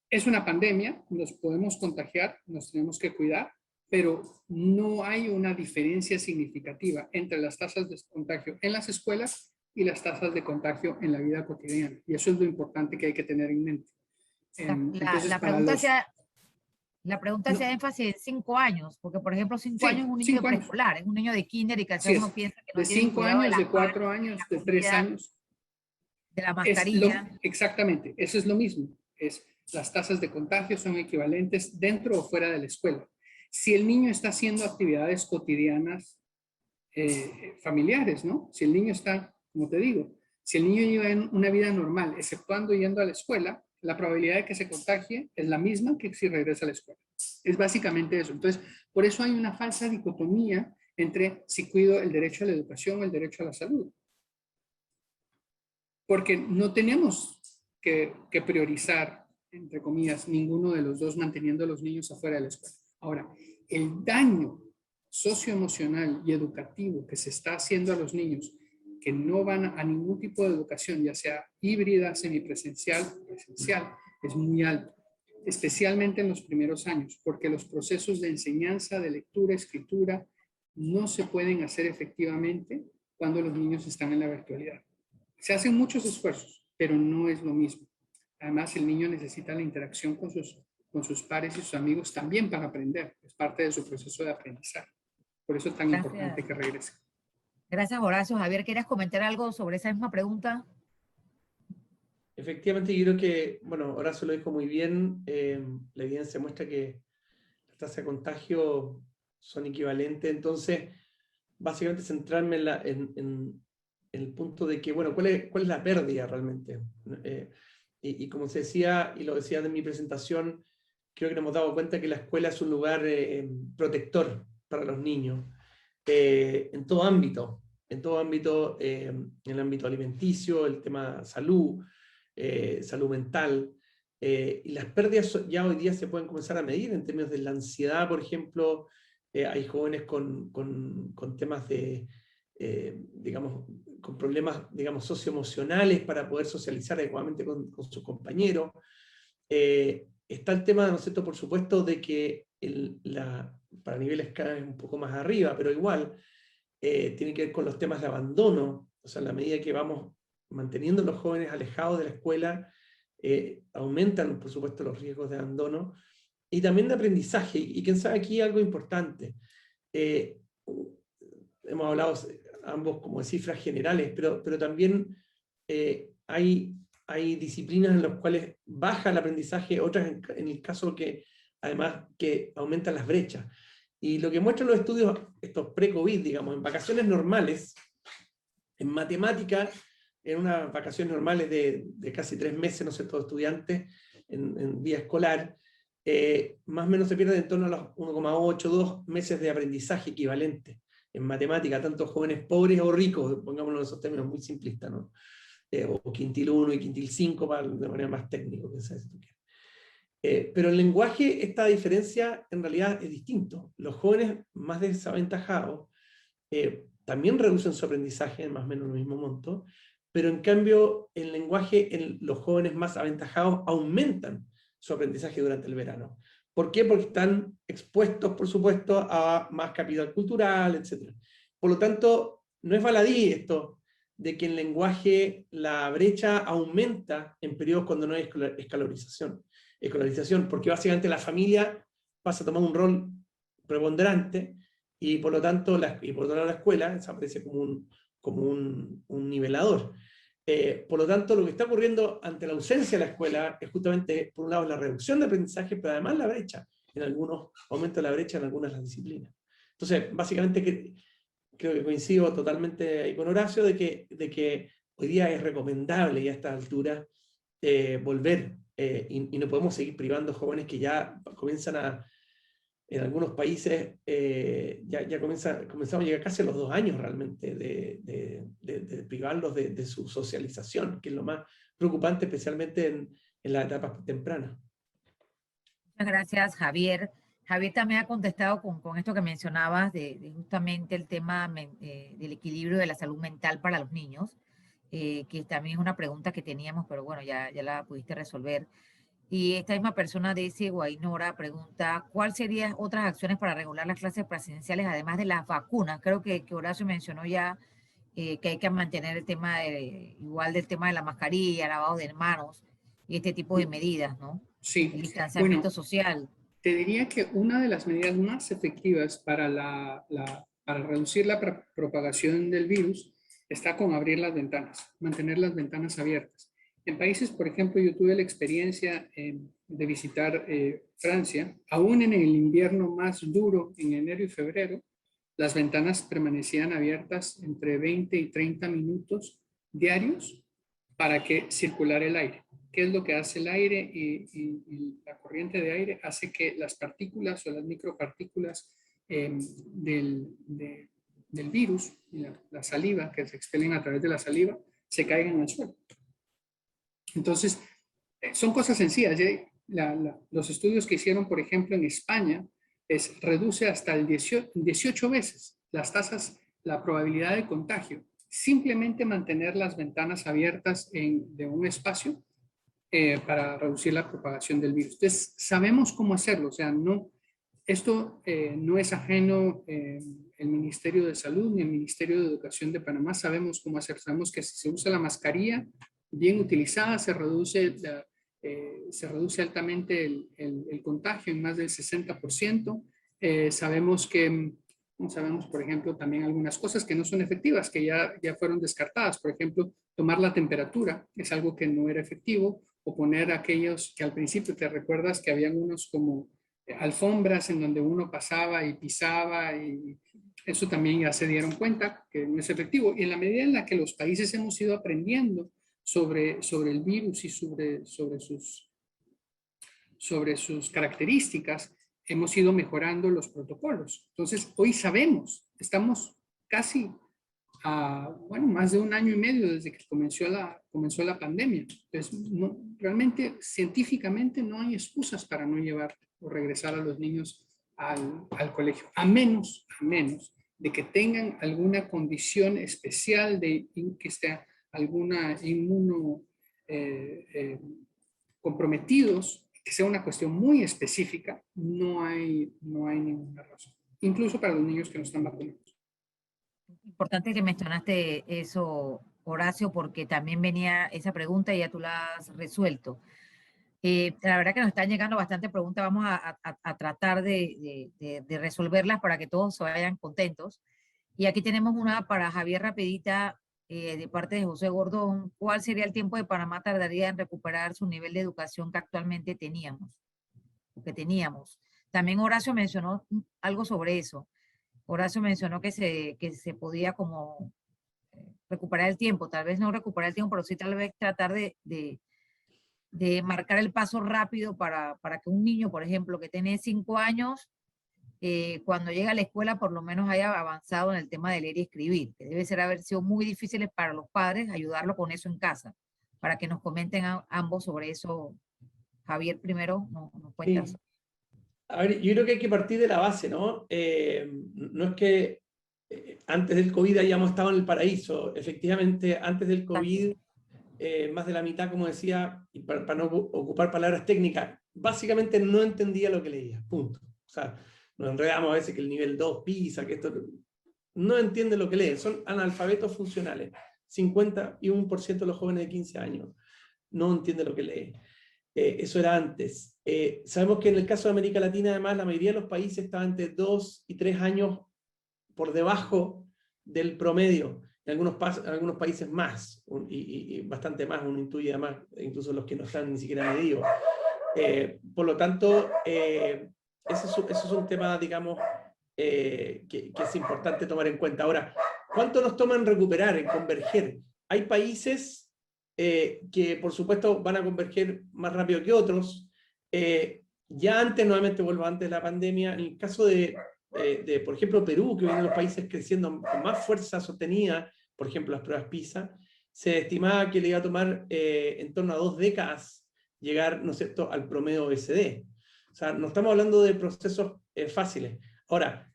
S3: es una pandemia, nos podemos contagiar, nos tenemos que cuidar, pero no hay una diferencia significativa entre las tasas de contagio en las escuelas y las tasas de contagio en la vida cotidiana. Y eso es lo importante que hay que tener en mente. Entonces,
S1: La
S3: para
S1: pregunta
S3: los...
S1: sea, la pregunta
S3: No,
S1: hace énfasis en 5 años, porque por ejemplo 5 años
S3: sí,
S1: es un niño de
S3: 5 años.
S1: preescolar, es un niño de kinder y que a
S3: Así
S1: veces
S3: es.
S1: uno piensa que no
S3: De
S1: tienen
S3: 5
S1: cuidado de
S3: años,
S1: las
S3: de 4
S1: manos, de
S3: años,
S1: la
S3: de 3
S1: comida,
S3: años.
S1: de la
S3: Es lo,
S1: mascarilla.
S3: exactamente, eso es lo mismo. Las tasas de contagio son equivalentes dentro o fuera de la escuela. Si el niño está haciendo actividades cotidianas familiares, ¿no? Si el niño está, como te digo, si el niño lleva una vida normal, exceptuando yendo a la escuela, la probabilidad de que se contagie es la misma que si regresa a la escuela. Es básicamente eso. Entonces, por eso hay una falsa dicotomía entre si cuido el derecho a la educación o el derecho a la salud. Porque no tenemos que priorizar, entre comillas, ninguno de los dos manteniendo a los niños afuera de la escuela. Ahora, el daño socioemocional y educativo que se está haciendo a los niños que no van a ningún tipo de educación, ya sea híbrida, semipresencial, presencial, es muy alto, especialmente en los primeros años, porque los procesos de enseñanza, de lectura, escritura, no se pueden hacer efectivamente cuando los niños están en la virtualidad. Se hacen muchos esfuerzos, pero no es lo mismo. Además, el niño necesita la interacción con sus pares y sus amigos también para aprender. Es parte de su proceso de aprendizaje. Por eso es tan importante que regrese.
S1: Gracias, Horacio. Javier, ¿quieres comentar algo sobre esa misma pregunta?
S4: Efectivamente, yo creo que, bueno, Horacio lo dijo muy bien, la evidencia muestra que las tasas de contagio son equivalentes, entonces, básicamente centrarme en el punto de que, bueno, ¿cuál es la pérdida realmente? Y como se decía, y lo decía en mi presentación, creo que nos hemos dado cuenta que la escuela es un lugar protector para los niños, en todo ámbito, en el ámbito alimenticio, el tema salud, salud mental, y las pérdidas ya hoy día se pueden comenzar a medir en términos de la ansiedad, por ejemplo. Hay jóvenes con temas de, digamos, con problemas, digamos, socioemocionales para poder socializar adecuadamente con sus compañeros. Está el tema, ¿no es cierto?, por supuesto, de que para niveles cada vez un poco más arriba, pero igual, tiene que ver con los temas de abandono. O sea, a la medida que vamos manteniendo a los jóvenes alejados de la escuela, aumentan, por supuesto, los riesgos de abandono. y también de aprendizaje. Y quién sabe aquí algo importante. Hemos hablado ambos como de cifras generales, pero también hay disciplinas en las cuales baja el aprendizaje, otras en el caso que además que aumentan las brechas. Y lo que muestran los estudios, estos pre-COVID, digamos, en vacaciones normales, en matemáticas, en unas vacaciones normales de casi 3 meses, no sé, todos estudiantes en vía escolar, más o menos se pierden en torno a los 1,8, 2 meses de aprendizaje equivalente en matemática, tanto jóvenes pobres o ricos, pongámoslo en esos términos muy simplistas, ¿no? O quintil 1 y quintil 5, de manera más técnica, si tú quieres. Pero en lenguaje esta diferencia en realidad es distinto. Los jóvenes más desaventajados también reducen su aprendizaje en más o menos el mismo monto, pero en cambio en lenguaje los jóvenes más aventajados aumentan su aprendizaje durante el verano. ¿Por qué? Porque están expuestos, por supuesto, a más capital cultural, etc. Por lo tanto, no es baladí esto de que en lenguaje la brecha aumenta en periodos cuando no hay escolarización, porque básicamente la familia pasa a tomar un rol preponderante y por lo tanto y por otro lado la escuela desaparece como un nivelador. Por lo tanto, lo que está ocurriendo ante la ausencia de la escuela es justamente, por un lado, la reducción de aprendizaje, pero además la brecha, aumento de la brecha en algunas de las disciplinas. Entonces, básicamente creo que coincido totalmente ahí con Horacio de que hoy día es recomendable ya a esta altura volver, y no podemos seguir privando jóvenes que ya comienzan en algunos países ya comenzamos a llegar casi a los 2 años realmente de privarlos de su socialización, que es lo más preocupante, especialmente en las etapas tempranas.
S1: Muchas gracias, Javier. Javier también ha contestado con esto que mencionabas de justamente el tema del equilibrio de la salud mental para los niños, que también es una pregunta que teníamos, pero bueno, ya la pudiste resolver. Y esta misma persona dice, Guainora, pregunta, ¿cuáles serían otras acciones para regular las clases presenciales además de las vacunas? Creo que Horacio mencionó ya que hay que mantener el tema igual del tema de la mascarilla, lavado de manos y este tipo de medidas, ¿no?
S3: Sí,
S1: El distanciamiento social.
S3: te diría que una de las medidas más efectivas para reducir la propagación del virus está con abrir las ventanas, mantener las ventanas abiertas. En países, por ejemplo, yo tuve la experiencia de visitar Francia, aún en el invierno más duro, en enero y febrero, las ventanas permanecían abiertas entre 20 y 30 minutos diarios para que circulara el aire. ¿Qué es lo que hace el aire? Y la corriente de aire hace que las partículas o las micropartículas del virus, la saliva, que se expelen a través de la saliva, se caigan al suelo. Entonces, son cosas sencillas. Los estudios que hicieron, por ejemplo, en España, reduce hasta el 18 veces las tasas, la probabilidad de contagio. Simplemente mantener las ventanas abiertas de un espacio para reducir la propagación del virus. Entonces, sabemos cómo hacerlo. O sea, esto no es ajeno el Ministerio de Salud ni el Ministerio de Educación de Panamá. Sabemos cómo hacerlo. Sabemos que si se usa la mascarilla bien utilizada, se reduce altamente el contagio en más del 60%. Sabemos, por ejemplo, también algunas cosas que no son efectivas, que ya fueron descartadas. Por ejemplo, tomar la temperatura es algo que no era efectivo, o poner aquellos que al principio te recuerdas que habían unos como alfombras en donde uno pasaba y pisaba, y eso también ya se dieron cuenta que no es efectivo. Y en la medida en la que los países hemos ido aprendiendo sobre el virus y sobre sus características, hemos ido mejorando los protocolos. Entonces, hoy sabemos, estamos casi más de 1 año y medio desde que comenzó la pandemia. Entonces, realmente, científicamente, no hay excusas para no llevar o regresar a los niños al colegio, a menos de que tengan alguna condición especial que esté alguna comprometidos, que sea una cuestión muy específica, no hay ninguna razón, incluso para los niños que no están vacunados.
S1: Importante que mencionaste eso, Horacio, porque también venía esa pregunta y ya tú la has resuelto. La verdad que nos están llegando bastantes preguntas, vamos a tratar de resolverlas para que todos se vayan contentos. Y aquí tenemos una para Javier rapidita, de parte de José Gordón. ¿Cuál sería el tiempo de Panamá tardaría en recuperar su nivel de educación que actualmente teníamos? O que teníamos. También Horacio mencionó algo sobre eso. Horacio mencionó que se podía como recuperar el tiempo, tal vez no recuperar el tiempo, pero sí tal vez tratar de marcar el paso rápido para que un niño, por ejemplo, que tiene 5 años, cuando llega a la escuela por lo menos haya avanzado en el tema de leer y escribir, que debe ser haber sido muy difícil para los padres ayudarlo con eso en casa, para que nos comenten ambos sobre eso. Javier, primero nos cuentas.
S4: Sí. A ver, yo creo que hay que partir de la base, ¿no? No es que antes del COVID hayamos estado en el paraíso. Efectivamente, antes del COVID, más de la mitad, como decía, y para no ocupar palabras técnicas, básicamente no entendía lo que leía, punto. O sea, nos enredamos a veces que el nivel 2 PISA, que esto no entiende lo que lee, son analfabetos funcionales. 51% de los jóvenes de 15 años no entiende lo que lee. Eso era antes. Sabemos que en el caso de América Latina, además, la mayoría de los países estaban entre 2 y 3 años por debajo del promedio. En algunos países más, y bastante más, uno intuye además, incluso los que no están ni siquiera medidos. Por lo tanto, eso es un tema, digamos, que es importante tomar en cuenta. Ahora, ¿cuánto nos toma en recuperar, en converger? Hay países que, por supuesto, van a converger más rápido que otros. Ya antes, nuevamente vuelvo antes de la pandemia, en el caso de por ejemplo, Perú, que viene de los países creciendo con más fuerza sostenida, por ejemplo, las pruebas PISA, se estimaba que le iba a tomar en torno a 2 décadas llegar, ¿no es cierto?, al promedio OECD. O sea, no estamos hablando de procesos fáciles. Ahora,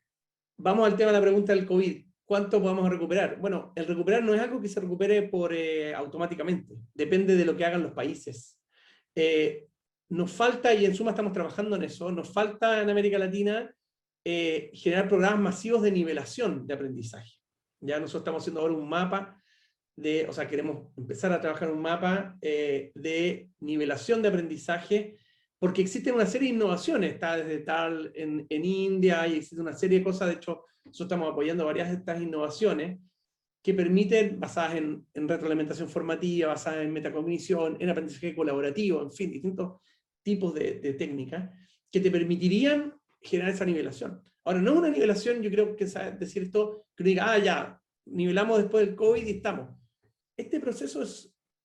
S4: vamos al tema de la pregunta del COVID. ¿Cuánto podemos recuperar? Bueno, el recuperar no es algo que se recupere automáticamente. Depende de lo que hagan los países. Nos falta, y en suma estamos trabajando en eso, nos falta en América Latina generar programas masivos de nivelación de aprendizaje. Ya nosotros estamos haciendo ahora un mapa o sea, queremos empezar a trabajar un mapa de nivelación de aprendizaje, porque existen una serie de innovaciones, está desde tal en India, y existe una serie de cosas. De hecho, nosotros estamos apoyando varias de estas innovaciones que permiten, basadas en retroalimentación formativa, basadas en metacognición, en aprendizaje colaborativo, en fin, distintos tipos de técnicas, que te permitirían generar esa nivelación. Ahora, no es una nivelación, yo creo que es decir esto, que uno diga, ya, nivelamos después del COVID y estamos. Este proceso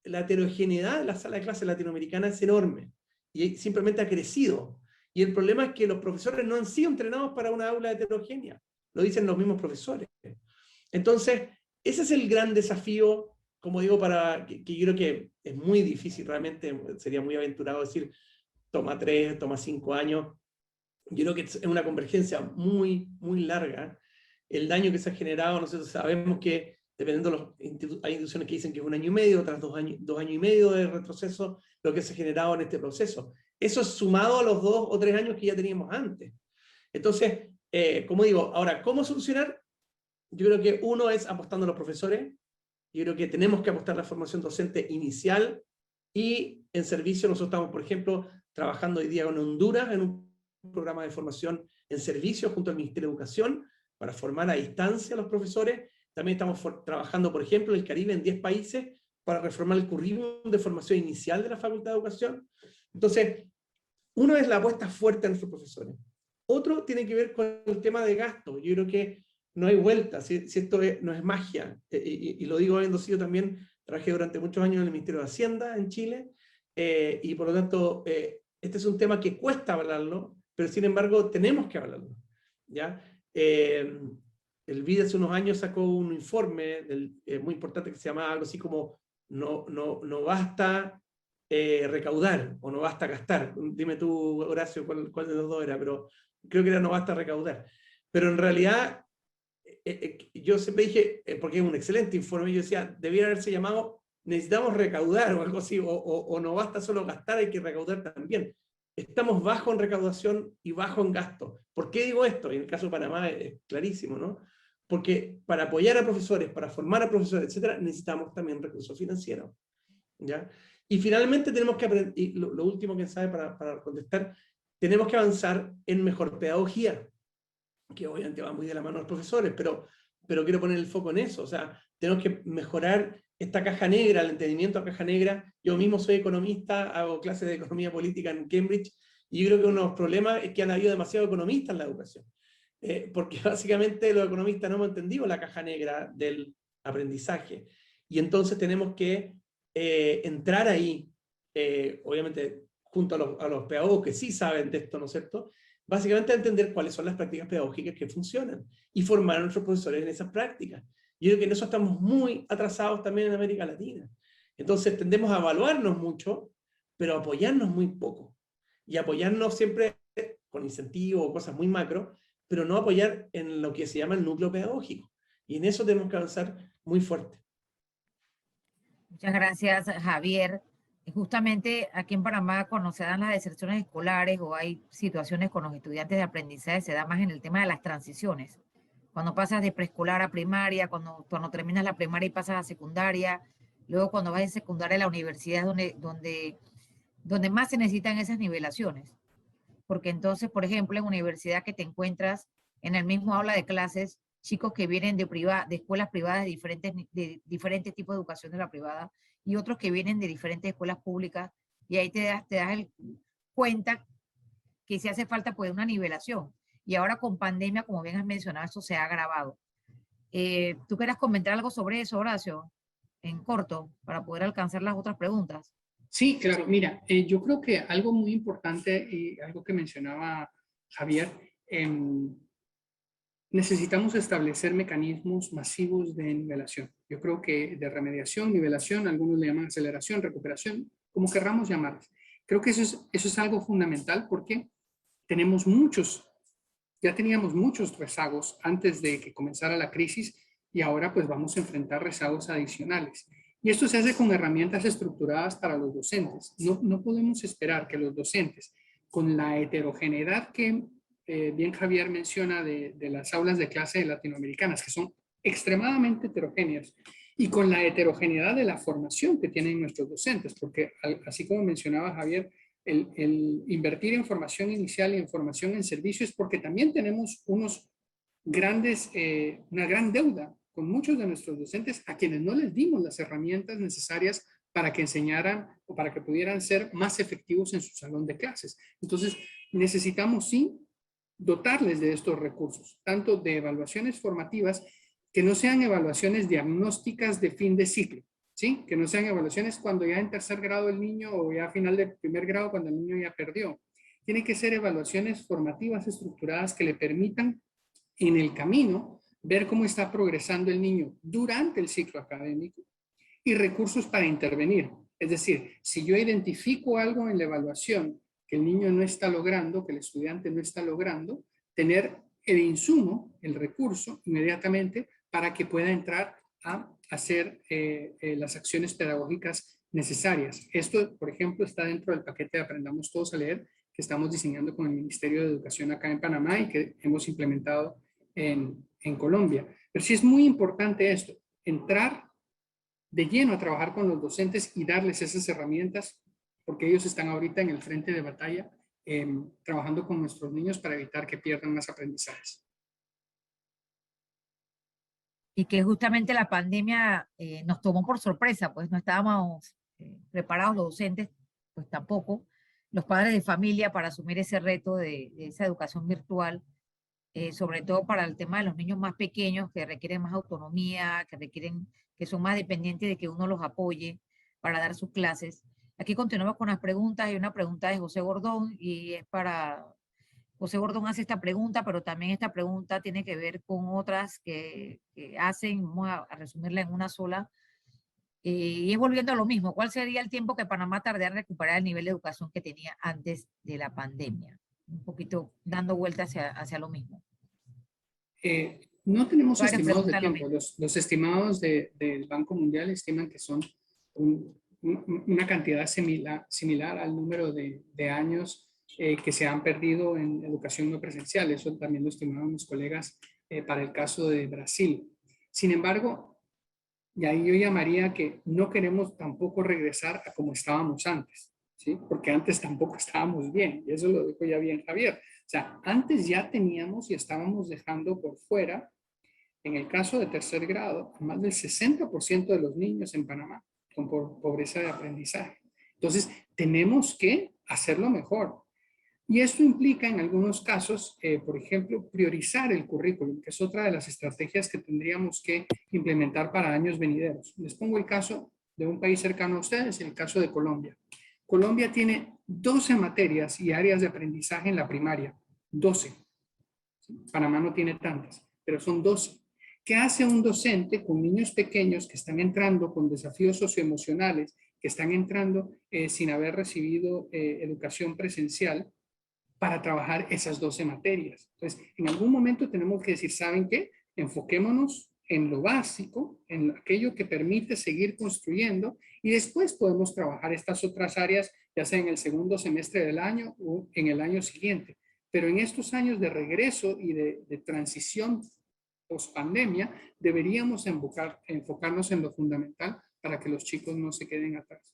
S4: la heterogeneidad de la sala de clase latinoamericana es enorme, y simplemente ha crecido. Y el problema es que los profesores no han sido entrenados para una aula heterogénea, lo dicen los mismos profesores. Entonces, ese es el gran desafío, como digo, que yo creo que es muy difícil, realmente sería muy aventurado decir, toma 3, toma 5 años. Yo creo que es una convergencia muy, muy larga. El daño que se ha generado, nosotros sabemos que, dependiendo hay instituciones que dicen que es 1 año y medio, otras 2 años y medio de retroceso, lo que se ha generado en este proceso. Eso es sumado a los 2 o 3 años que ya teníamos antes. Entonces, como digo, ahora, ¿cómo solucionar? Yo creo que uno es apostando a los profesores. Yo creo que tenemos que apostar a la formación docente inicial, y en servicio nosotros estamos, por ejemplo, trabajando hoy día en Honduras en un programa de formación en servicio junto al Ministerio de Educación para formar a distancia a los profesores. También estamos trabajando, por ejemplo, en el Caribe, en 10 países, para reformar el currículum de formación inicial de la Facultad de Educación. Entonces, uno es la apuesta fuerte a nuestros profesores. Otro tiene que ver con el tema de gasto. Yo creo que no hay vuelta, si esto no es magia. Y lo digo habiendo sido también, trabajé durante muchos años en el Ministerio de Hacienda en Chile, y por lo tanto, este es un tema que cuesta hablarlo, pero sin embargo tenemos que hablarlo. ¿Ya? El BID hace unos años sacó un informe muy importante que se llamaba algo así como no basta recaudar o no basta gastar. Dime tú, Horacio, cuál de los dos era, pero creo que era no basta recaudar. Pero en realidad, yo siempre dije, porque es un excelente informe, yo decía, debiera haberse llamado necesitamos recaudar o algo así, o no basta solo gastar, hay que recaudar también. Estamos bajo en recaudación y bajo en gasto. ¿Por qué digo esto? En el caso de Panamá es clarísimo, ¿no? Porque para apoyar a profesores, para formar a profesores, etc., necesitamos también recursos financieros, ¿ya? Y finalmente tenemos que aprender, y lo último que sabe para contestar, tenemos que avanzar en mejor pedagogía, que obviamente va muy de la mano de los profesores, pero quiero poner el foco en eso. O sea, tenemos que mejorar esta caja negra, el entendimiento a caja negra. Yo mismo soy economista, hago clases de economía política en Cambridge, y yo creo que uno de los problemas es que han habido demasiados economistas en la educación. Porque básicamente los economistas no hemos entendido la caja negra del aprendizaje. Y entonces tenemos que entrar ahí, obviamente junto a los pedagogos que sí saben de esto, ¿no es cierto? Básicamente a entender cuáles son las prácticas pedagógicas que funcionan y formar a nuestros profesores en esas prácticas. Yo creo que en eso estamos muy atrasados también en América Latina. Entonces tendemos a evaluarnos mucho, pero a apoyarnos muy poco. Y apoyarnos siempre con incentivos o cosas muy macro, pero no apoyar en lo que se llama el núcleo pedagógico. Y en eso tenemos que avanzar muy fuerte.
S1: Muchas gracias, Javier. Justamente aquí en Panamá, cuando se dan las deserciones escolares o hay situaciones con los estudiantes de aprendizaje, se da más en el tema de las transiciones. Cuando pasas de preescolar a primaria, cuando terminas la primaria y pasas a secundaria, luego cuando vas de secundaria a la universidad es donde más se necesitan esas nivelaciones. Porque entonces, por ejemplo, en universidad que te encuentras en el mismo aula de clases, chicos que vienen de escuelas privadas de diferentes tipos de educación de la privada y otros que vienen de diferentes escuelas públicas, y ahí te das cuenta que si hace falta pues una nivelación. Y ahora con pandemia, como bien has mencionado, esto se ha agravado. ¿Tú quieras comentar algo sobre eso, Horacio? En corto, para poder alcanzar las otras preguntas.
S3: Sí, claro. Mira, yo creo que algo muy importante y algo que mencionaba Javier, necesitamos establecer mecanismos masivos de nivelación. Yo creo que de remediación, nivelación, algunos le llaman aceleración, recuperación, como querramos llamarlas. Creo que eso es algo fundamental porque ya teníamos muchos rezagos antes de que comenzara la crisis y ahora pues vamos a enfrentar rezagos adicionales. Y esto se hace con herramientas estructuradas para los docentes. No podemos esperar que los docentes, con la heterogeneidad que bien Javier menciona de las aulas de clase latinoamericanas, que son extremadamente heterogéneas, y con la heterogeneidad de la formación que tienen nuestros docentes, porque así como mencionaba Javier, el invertir en formación inicial y en formación en servicios, porque también tenemos una gran deuda con muchos de nuestros docentes a quienes no les dimos las herramientas necesarias para que enseñaran o para que pudieran ser más efectivos en su salón de clases. Entonces, necesitamos sí dotarles de estos recursos, tanto de evaluaciones formativas, que no sean evaluaciones diagnósticas de fin de ciclo, ¿sí? Que no sean evaluaciones cuando ya en tercer grado el niño o ya a final de primer grado cuando el niño ya perdió. Tienen que ser evaluaciones formativas estructuradas que le permitan en el camino ver cómo está progresando el niño durante el ciclo académico y recursos para intervenir. Es decir, si yo identifico algo en la evaluación que el niño no está logrando, que el estudiante no está logrando, tener el insumo, el recurso inmediatamente para que pueda entrar a hacer las acciones pedagógicas necesarias. Esto, por ejemplo, está dentro del paquete de Aprendamos Todos a Leer que estamos diseñando con el Ministerio de Educación acá en Panamá y que hemos implementado en Colombia. Pero sí es muy importante esto, entrar de lleno a trabajar con los docentes y darles esas herramientas, porque ellos están ahorita en el frente de batalla trabajando con nuestros niños para evitar que pierdan más aprendizajes.
S1: Y que justamente la pandemia nos tomó por sorpresa, pues no estábamos preparados los docentes, pues tampoco, los padres de familia para asumir ese reto de esa educación virtual, sobre todo para el tema de los niños más pequeños que requieren más autonomía, que son más dependientes de que uno los apoye para dar sus clases. Aquí continuamos con las preguntas. Hay una pregunta de José Gordón y es para... José Gordón hace esta pregunta, pero también esta pregunta tiene que ver con otras que hacen, vamos a resumirla en una sola, y es volviendo a lo mismo. ¿Cuál sería el tiempo que Panamá tardaría en recuperar el nivel de educación que tenía antes de la pandemia? Un poquito dando vuelta hacia lo mismo.
S3: No tenemos
S1: Varias
S3: estimados de
S1: preguntas
S3: tiempo. Los estimados del Banco Mundial estiman que son una cantidad similar al número de años que se han perdido en educación no presencial. Eso también lo estimaban mis colegas para el caso de Brasil. Sin embargo, Y ahí yo llamaría que no queremos tampoco regresar a como estábamos antes, ¿sí? Porque antes tampoco estábamos bien, y eso lo dijo ya bien Javier. O sea, antes ya teníamos y estábamos dejando por fuera, en el caso de tercer grado, a más del 60% de los niños en Panamá con pobreza de aprendizaje. Entonces, tenemos que hacerlo mejor. Y esto implica en algunos casos, por ejemplo, priorizar el currículum, que es otra de las estrategias que tendríamos que implementar para años venideros. Les pongo el caso de un país cercano a ustedes, el caso de Colombia. Colombia tiene 12 materias y áreas de aprendizaje en la primaria, 12. Panamá no tiene tantas, pero son 12. ¿Qué hace un docente con niños pequeños que están entrando con desafíos socioemocionales, que están entrando sin haber recibido educación presencial, para trabajar esas 12 materias? Entonces, en algún momento tenemos que decir, ¿saben qué? Enfoquémonos en lo básico, en aquello que permite seguir construyendo, y después podemos trabajar estas otras áreas, ya sea en el segundo semestre del año o en el año siguiente. Pero en estos años de regreso y de transición post-pandemia, deberíamos enfocarnos en lo fundamental para que los chicos no se queden atrás.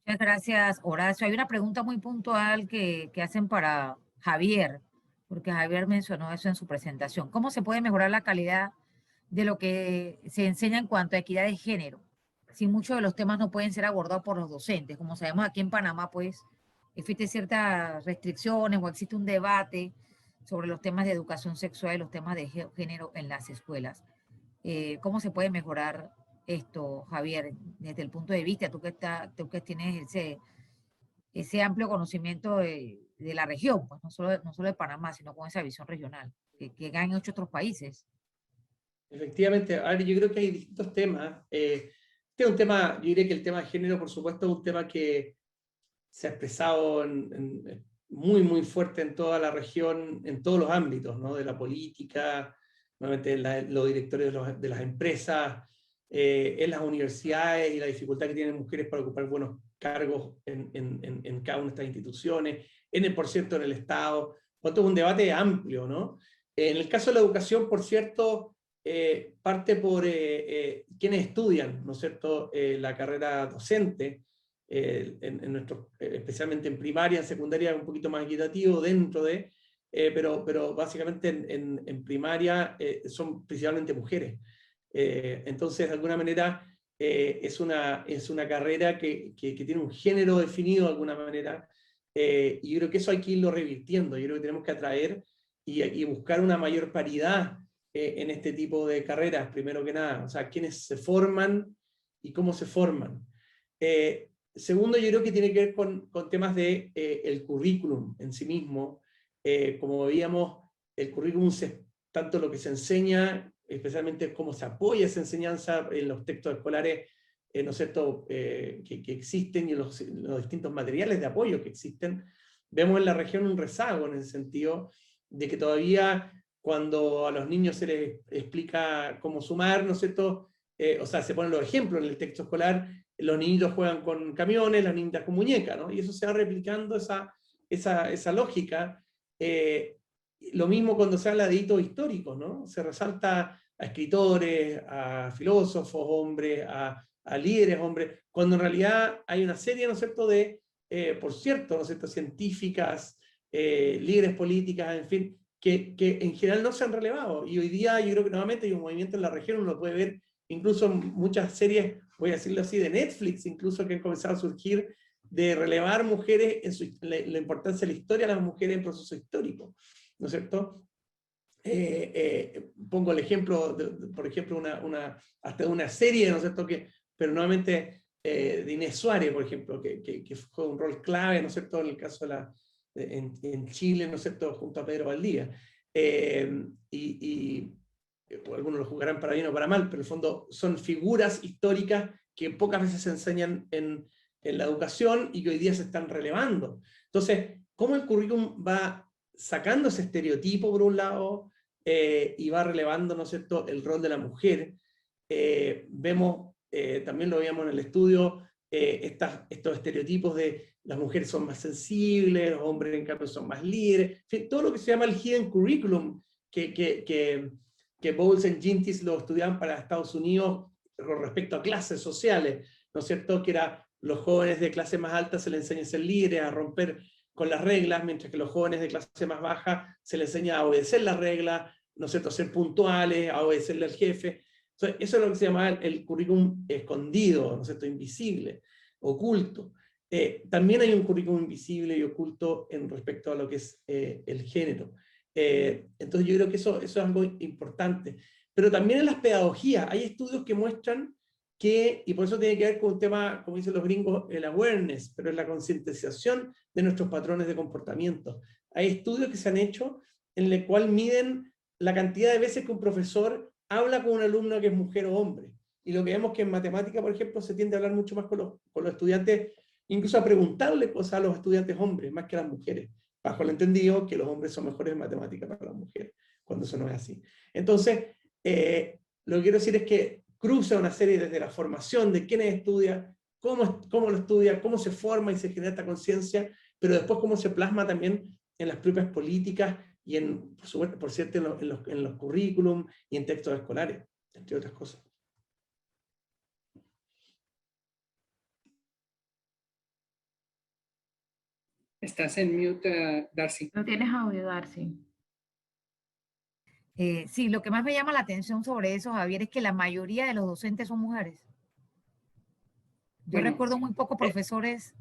S1: Muchas gracias, Horacio. Hay una pregunta muy puntual que hacen para Javier, porque Javier mencionó eso en su presentación. ¿Cómo se puede mejorar la calidad de lo que se enseña en cuanto a equidad de género? Si muchos de los temas no pueden ser abordados por los docentes. Como sabemos, aquí en Panamá, pues, existen ciertas restricciones o existe un debate sobre los temas de educación sexual y los temas de género en las escuelas. ¿Cómo se puede mejorar esto, Javier, desde el punto de vista, tú que tienes ese amplio conocimiento de la región, pues no solo de Panamá, sino con esa visión regional, que en 8 otros países?
S4: Efectivamente, a ver, yo creo que hay distintos temas. Este es un tema, yo diría que el tema de género, por supuesto, es un tema que se ha expresado muy, muy fuerte en toda la región, en todos los ámbitos, ¿no? De la política, nuevamente los directores de las empresas, en las universidades y la dificultad que tienen mujeres para ocupar buenos cargos en cada una de estas instituciones, por cierto, en el Estado. Esto es un debate amplio, ¿no? En el caso de la educación, por cierto, parte por quienes estudian, ¿no es cierto?, la carrera docente, especialmente en primaria, en secundaria un poquito más equitativo pero básicamente en primaria son principalmente mujeres. Entonces, de alguna manera, es una carrera que tiene un género definido de alguna manera, y yo creo que eso hay que irlo revirtiendo. Yo creo que tenemos que atraer y buscar una mayor paridad en este tipo de carreras, primero que nada. O sea, quiénes se forman y cómo se forman. Segundo, yo creo que tiene que ver con temas de el currículum en sí mismo. Como veíamos, el currículum tanto lo que se enseña, especialmente cómo se apoya esa enseñanza en los textos escolares, ¿no es cierto?, que existen, y en los distintos materiales de apoyo que existen. Vemos en la región un rezago en el sentido de que todavía cuando a los niños se les explica cómo sumar, ¿no es cierto?, o sea, se ponen los ejemplos en el texto escolar, los niños juegan con camiones, las niñas con muñecas, ¿no? Y eso se va replicando, esa lógica. Lo mismo cuando se habla de hitos históricos, ¿no? Se resalta a escritores, a filósofos, hombres, a líderes, hombres, cuando en realidad hay una serie, ¿no es cierto?, por cierto, ¿no es cierto?, científicas, líderes políticas, en fin, que en general no se han relevado. Y hoy día yo creo que nuevamente hay un movimiento en la región, uno lo puede ver incluso en muchas series, voy a decirlo así, de Netflix, incluso que han comenzado a surgir, de relevar mujeres la importancia de la historia de las mujeres en procesos históricos, ¿no es cierto? Pongo el ejemplo, por ejemplo, hasta una serie, ¿no es cierto?, pero nuevamente de Inés Suárez, por ejemplo, que fue un rol clave, ¿no es cierto?, en el caso en Chile, ¿no es cierto?, junto a Pedro Valdía. Algunos lo jugarán para bien o para mal, pero en el fondo son figuras históricas que pocas veces se enseñan en la educación y que hoy día se están relevando. Entonces, ¿cómo el currículum va sacando ese estereotipo por un lado y va relevando, ¿no es cierto?, el rol de la mujer? Vemos, también lo veíamos en el estudio, estos estereotipos de las mujeres son más sensibles, los hombres en cambio son más líderes, en fin, todo lo que se llama el hidden curriculum, que Bowles y Gintis lo estudiaban para Estados Unidos, con respecto a clases sociales, ¿no es cierto? Que era, los jóvenes de clase más alta se les enseña a ser libres, a romper con las reglas, mientras que los jóvenes de clase más baja se les enseña a obedecer las reglas, ¿no es cierto?, a ser puntuales, a obedecerle al jefe. Entonces, eso es lo que se llama el currículum escondido, ¿no es cierto?, invisible, oculto. También hay un currículum invisible y oculto en respecto a lo que es el género. Entonces yo creo que eso es algo importante. Pero también en las pedagogías hay estudios que muestran que, y por eso tiene que ver con un tema, como dicen los gringos, el awareness, pero es la concientización de nuestros patrones de comportamiento. Hay estudios que se han hecho en el cual miden la cantidad de veces que un profesor habla con un alumno que es mujer o hombre. Y lo que vemos que en matemática, por ejemplo, se tiende a hablar mucho más con los estudiantes, incluso a preguntarle cosas a los estudiantes hombres, más que a las mujeres, bajo el entendido que los hombres son mejores en matemática para las mujeres, cuando eso no es así. Entonces, lo que quiero decir es que cruza una serie desde la formación de quiénes estudia, cómo lo estudia, cómo se forma y se genera esta conciencia, pero después cómo se plasma también en las propias políticas y por cierto, en los currículum y en textos escolares, entre otras cosas.
S3: Estás en mute, Darcy.
S5: No tienes audio, Darcy.
S1: Sí, lo que más me llama la atención sobre eso, Javier, es que la mayoría de los docentes son mujeres. Yo
S3: Bueno,
S1: recuerdo muy pocos profesores,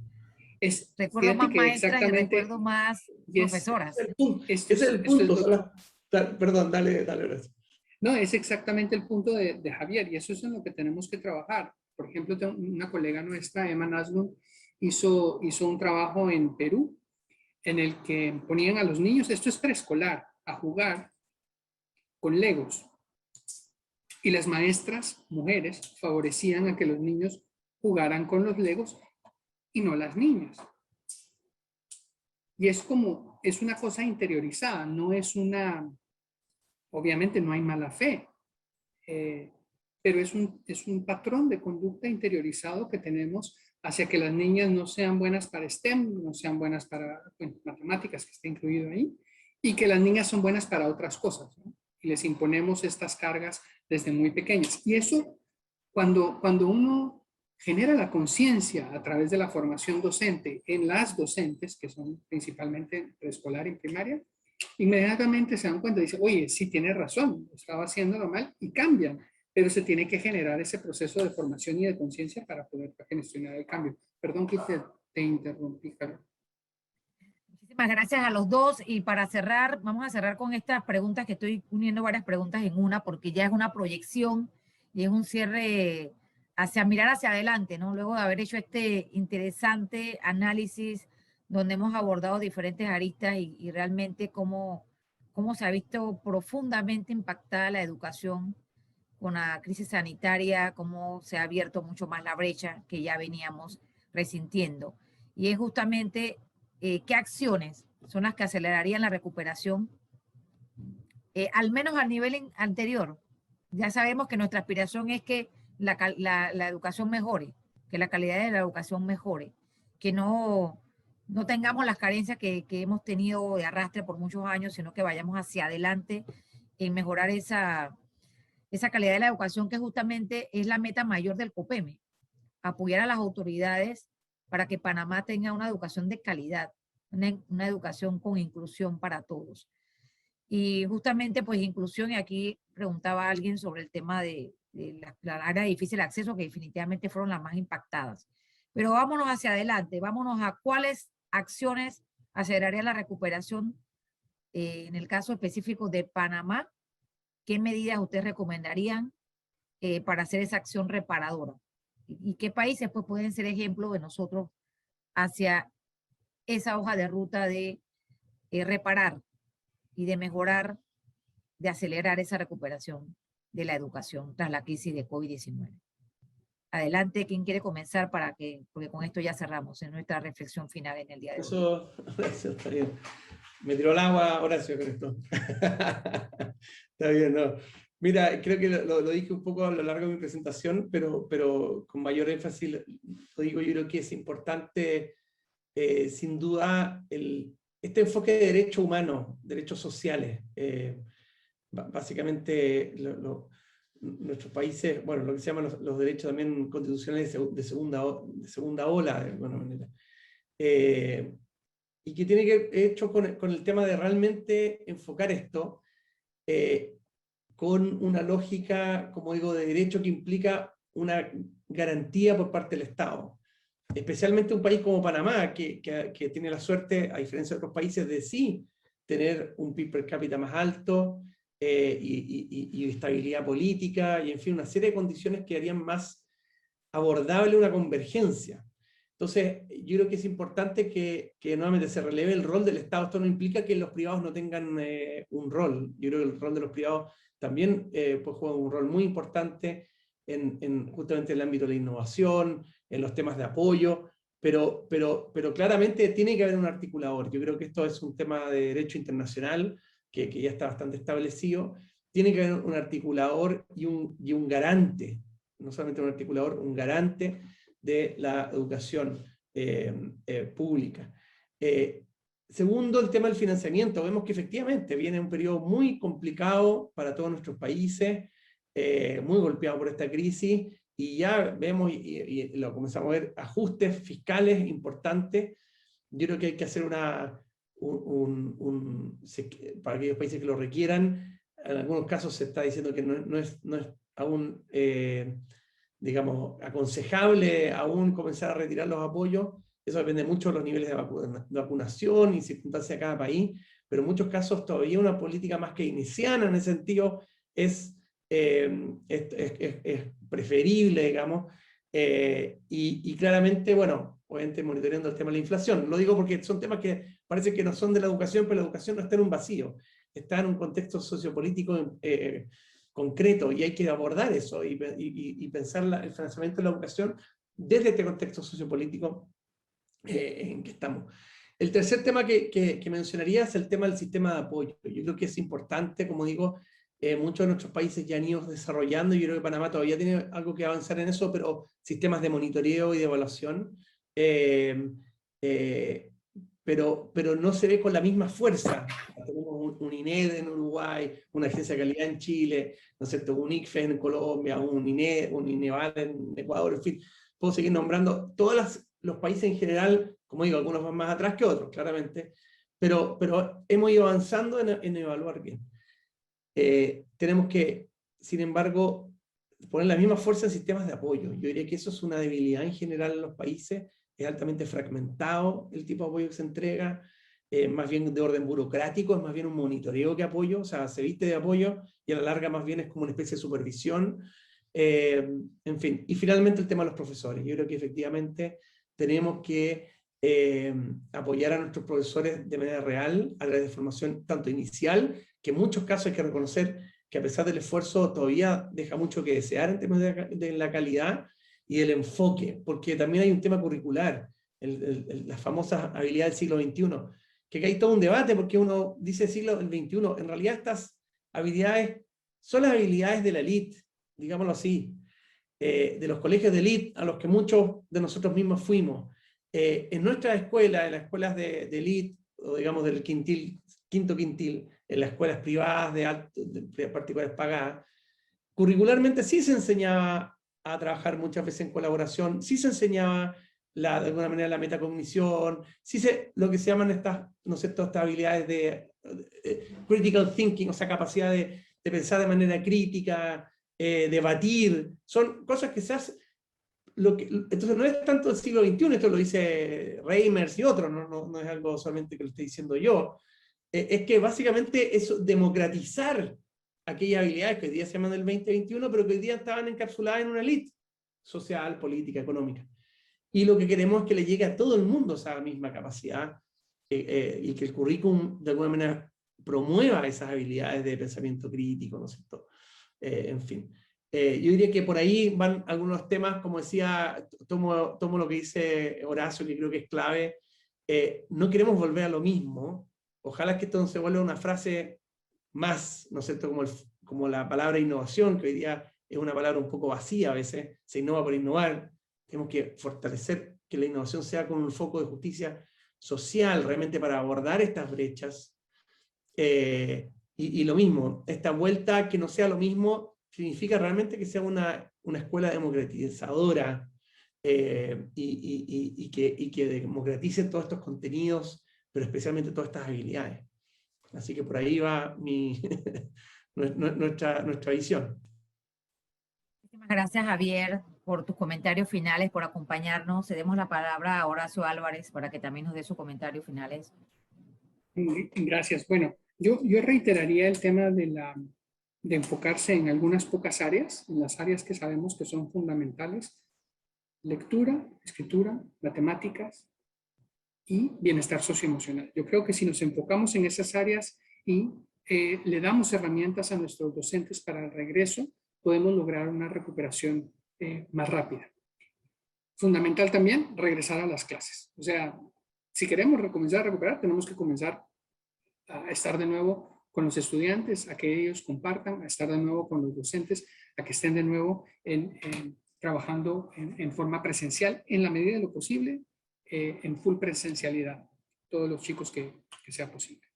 S1: recuerdo
S3: fíjate
S1: más
S3: que
S1: maestras y
S3: exactamente,
S1: recuerdo más profesoras.
S3: esto
S4: Ese es el punto.
S3: lo-
S4: Perdón, dale, Horacio.
S3: no, es exactamente el punto de Javier, y eso es en lo que tenemos que trabajar. Por ejemplo, una colega nuestra, Emma Naslund, hizo un trabajo en Perú en el que ponían a los niños, esto es preescolar, a jugar con Legos. Y las maestras, mujeres, favorecían a que los niños jugaran con los Legos y no las niñas. Y es una cosa interiorizada, no es obviamente no hay mala fe, pero es un patrón de conducta interiorizado que tenemos hacia que las niñas no sean buenas para STEM, no sean buenas para matemáticas, que está incluido ahí, y que las niñas son buenas para otras cosas, ¿no? Y les imponemos estas cargas desde muy pequeñas. Y eso, cuando uno genera la conciencia a través de la formación docente en las docentes, que son principalmente preescolar y primaria, inmediatamente se dan cuenta y dicen, oye, sí tiene razón, estaba haciéndolo mal, y cambian. Pero se tiene que generar ese proceso de formación y de conciencia para poder gestionar el cambio. Perdón que te interrumpí, Carlos.
S1: Muchísimas gracias a los dos, y para cerrar, vamos a cerrar con estas preguntas, que estoy uniendo varias preguntas en una, porque ya es una proyección y es un cierre hacia mirar hacia adelante, ¿no? Luego de haber hecho este interesante análisis donde hemos abordado diferentes aristas y realmente cómo se ha visto profundamente impactada la educación con la crisis sanitaria, cómo se ha abierto mucho más la brecha que ya veníamos resintiendo. Y es justamente qué acciones son las que acelerarían la recuperación, al menos al nivel anterior. Ya sabemos que nuestra aspiración es que la educación mejore, que la calidad de la educación mejore, que no tengamos las carencias que hemos tenido de arrastre por muchos años, sino que vayamos hacia adelante en mejorar esa calidad de la educación, que justamente es la meta mayor del COPEME, apoyar a las autoridades para que Panamá tenga una educación de calidad, una educación con inclusión para todos. Y justamente, pues, inclusión, y aquí preguntaba alguien sobre el tema de la área de difícil acceso, que definitivamente fueron las más impactadas. Pero vámonos hacia adelante, vámonos a cuáles acciones acelerarían la recuperación, en el caso específico de Panamá. ¿Qué medidas ustedes recomendarían para hacer esa acción reparadora? ¿Y qué países pues pueden ser ejemplo de nosotros hacia esa hoja de ruta de reparar y de mejorar, de acelerar esa recuperación de la educación tras la crisis de COVID-19? Adelante, ¿quién quiere comenzar porque con esto ya cerramos en nuestra reflexión final en el día de hoy?
S4: Eso, Horacio, está bien. Me tiró el agua, Horacio, con esto. Está bien, ¿no? Mira, creo que lo dije un poco a lo largo de mi presentación, pero con mayor énfasis lo digo. Yo creo que es importante, sin duda, este enfoque de derechos humanos, derechos sociales. Básicamente, nuestros países, bueno, lo que se llaman los derechos también constitucionales de segunda ola, de alguna manera. Y que tiene que ver hecho con el tema de realmente enfocar esto con una lógica, como digo, de derecho que implica una garantía por parte del Estado. Especialmente un país como Panamá, que tiene la suerte, a diferencia de otros países, de sí tener un PIB per cápita más alto, y estabilidad política, y en fin, una serie de condiciones que harían más abordable una convergencia. Entonces, yo creo que es importante que nuevamente se releve el rol del Estado. Esto no implica que los privados no tengan un rol. Yo creo que el rol de los privados también pues juega un rol muy importante justamente en el ámbito de la innovación, en los temas de apoyo, pero claramente tiene que haber un articulador. Yo creo que esto es un tema de derecho internacional que ya está bastante establecido. Tiene que haber un articulador y un garante, no solamente un articulador, un garante de la educación pública. Segundo, el tema del financiamiento. Vemos que efectivamente viene un periodo muy complicado para todos nuestros países, muy golpeado por esta crisis, y ya vemos, y lo comenzamos a ver, ajustes fiscales importantes. Yo creo que hay que hacer para aquellos países que lo requieran. En algunos casos se está diciendo que no es aún digamos, aconsejable aún comenzar a retirar los apoyos. Eso depende mucho de los niveles de vacunación y circunstancias de cada país, pero en muchos casos todavía una política más keynesiana en ese sentido es preferible, digamos, y claramente, bueno, obviamente monitoreando el tema de la inflación. Lo digo porque son temas que parece que no son de la educación, pero la educación no está en un vacío, está en un contexto sociopolítico concreto, y hay que abordar eso y pensar el financiamiento de la educación desde este contexto sociopolítico en que estamos. El tercer tema que mencionaría es el tema del sistema de apoyo. Yo creo que es importante, como digo, muchos de nuestros países ya han ido desarrollando, y yo creo que Panamá todavía tiene algo que avanzar en eso, pero sistemas de monitoreo y de evaluación, pero no se ve con la misma fuerza. Tenemos un INED en Uruguay, una agencia de calidad en Chile, ¿no es cierto?, un ICFE en Colombia, un INEVAL en Ecuador, en fin, puedo seguir nombrando todos los países en general, como digo, algunos van más atrás que otros, claramente, pero hemos ido avanzando en evaluar bien. Tenemos que, sin embargo, poner la misma fuerza en sistemas de apoyo. Yo diría que eso es una debilidad en general en los países. Es altamente fragmentado el tipo de apoyo que se entrega, más bien de orden burocrático, es más bien un monitoreo que apoyo, o sea, se viste de apoyo y a la larga más bien es como una especie de supervisión. En fin, y finalmente el tema de los profesores. Yo creo que efectivamente tenemos que apoyar a nuestros profesores de manera real, a través de formación tanto inicial, que en muchos casos hay que reconocer que a pesar del esfuerzo todavía deja mucho que desear en términos de la calidad y del enfoque, porque también hay un tema curricular, las famosas habilidades del siglo XXI, que hay todo un debate porque uno dice siglo XXI, en realidad estas habilidades son las habilidades de la élite, digámoslo así, de los colegios de élite a los que muchos de nosotros mismos fuimos. En nuestras escuelas, en las escuelas de élite, o digamos del quinto quintil, en las escuelas privadas de particulares pagadas, curricularmente sí se enseñaba a trabajar muchas veces en colaboración, sí se enseñaba de alguna manera la metacognición, lo que se llaman estas, ¿no sé, estas habilidades de critical thinking, o sea, capacidad de pensar de manera crítica, debatir, son cosas que se hacen. Entonces no es tanto el siglo XXI, esto lo dice Reimers y otros, no es algo solamente que lo esté diciendo yo, es que básicamente es democratizar aquellas habilidades que hoy día se llaman del 2021, pero que hoy día estaban encapsuladas en una élite social, política, económica. Y lo que queremos es que le llegue a todo el mundo esa misma capacidad, y que el currículum de alguna manera promueva esas habilidades de pensamiento crítico, ¿no es cierto? En fin. Yo diría que por ahí van algunos temas, como decía, tomo lo que dice Horacio, que creo que es clave. No queremos volver a lo mismo. Ojalá que esto no se vuelva una frase más, ¿no es cierto?, como la palabra innovación, que hoy día es una palabra un poco vacía a veces, se innova por innovar. Tenemos que fortalecer que la innovación sea con un foco de justicia social, realmente para abordar estas brechas. Y lo mismo, esta vuelta que no sea lo mismo significa realmente que sea una escuela democratizadora, y que democratice todos estos contenidos, pero especialmente todas estas habilidades. Así que por ahí va nuestra visión.
S1: Muchísimas gracias, Javier, por tus comentarios finales, por acompañarnos. Cedemos la palabra a Horacio Álvarez para que también nos dé sus comentarios finales.
S3: Gracias. Bueno, yo reiteraría el tema de enfocarse en algunas pocas áreas, en las áreas que sabemos que son fundamentales: lectura, escritura, matemáticas y bienestar socioemocional. Yo creo que si nos enfocamos en esas áreas y le damos herramientas a nuestros docentes para el regreso, podemos lograr una recuperación más rápida. Fundamental también regresar a las clases. O sea, si queremos comenzar a recuperar, tenemos que comenzar a estar de nuevo con los estudiantes, a que ellos compartan, a estar de nuevo con los docentes, a que estén de nuevo trabajando en forma presencial, en la medida de lo posible, en full presencialidad, todos los chicos que sea posible.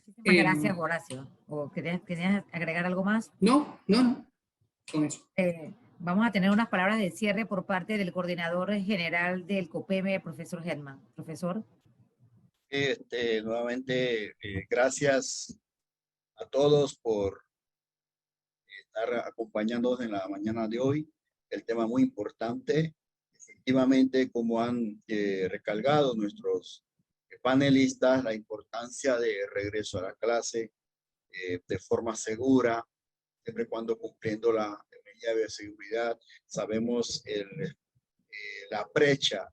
S1: Muchísimas gracias, Horacio. ¿O querías agregar algo más?
S3: No, con eso.
S1: Vamos a tener unas palabras de cierre por parte del coordinador general del COPEME, profesor Hetman. Profesor.
S2: Nuevamente, gracias a todos por estar acompañándonos en la mañana de hoy. El tema muy importante. Efectivamente, como han recalcado nuestros panelistas, la importancia de regreso a la clase de forma segura, siempre y cuando cumpliendo la medida de seguridad. Sabemos la brecha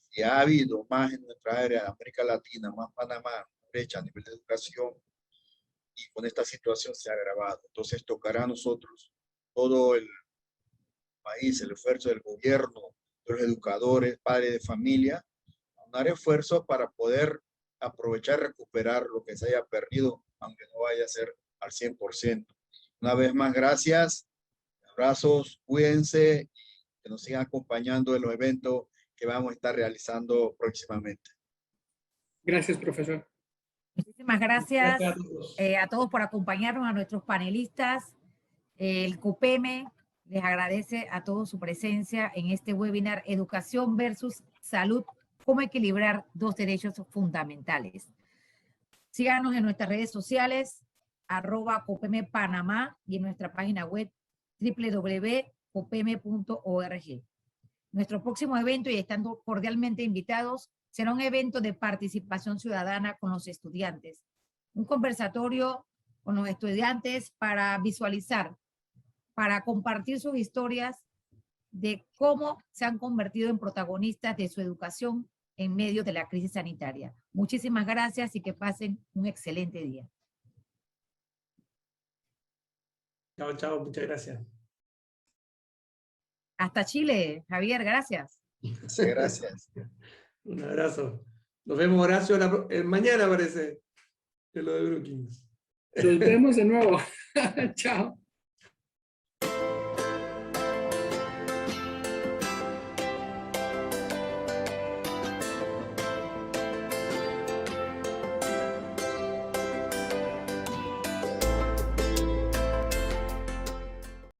S2: que ha habido más en nuestra área de América Latina, más Panamá, brecha a nivel de educación, y con esta situación se ha agravado. Entonces tocará a nosotros, todo el país, el esfuerzo del gobierno, de los educadores, padres de familia, dar esfuerzos para poder aprovechar, recuperar lo que se haya perdido, aunque no vaya a ser al 100%. Una vez más, gracias, abrazos, cuídense y que nos sigan acompañando en los eventos que vamos a estar realizando próximamente.
S3: Gracias, profesor.
S1: Muchísimas gracias,
S4: Gracias
S1: a todos por acompañarnos, a nuestros panelistas. El COPEME les agradece a todos su presencia en este webinar Educación versus Salud, cómo equilibrar dos derechos fundamentales. Síganos en nuestras redes sociales, @COPEME Panamá, y en nuestra página web www.copeme.org. Nuestro próximo evento, y estando cordialmente invitados, será un evento de participación ciudadana con los estudiantes. Un conversatorio con los estudiantes para visualizar, para compartir sus historias de cómo se han convertido en protagonistas de su educación en medio de la crisis sanitaria. Muchísimas gracias y que pasen un excelente día.
S4: Chao, chao, muchas gracias.
S1: Hasta Chile, Javier, gracias.
S2: Gracias.
S4: Un abrazo. Nos vemos, Horacio, mañana, parece, en lo de Brookings.
S3: Nos vemos de nuevo. Chao.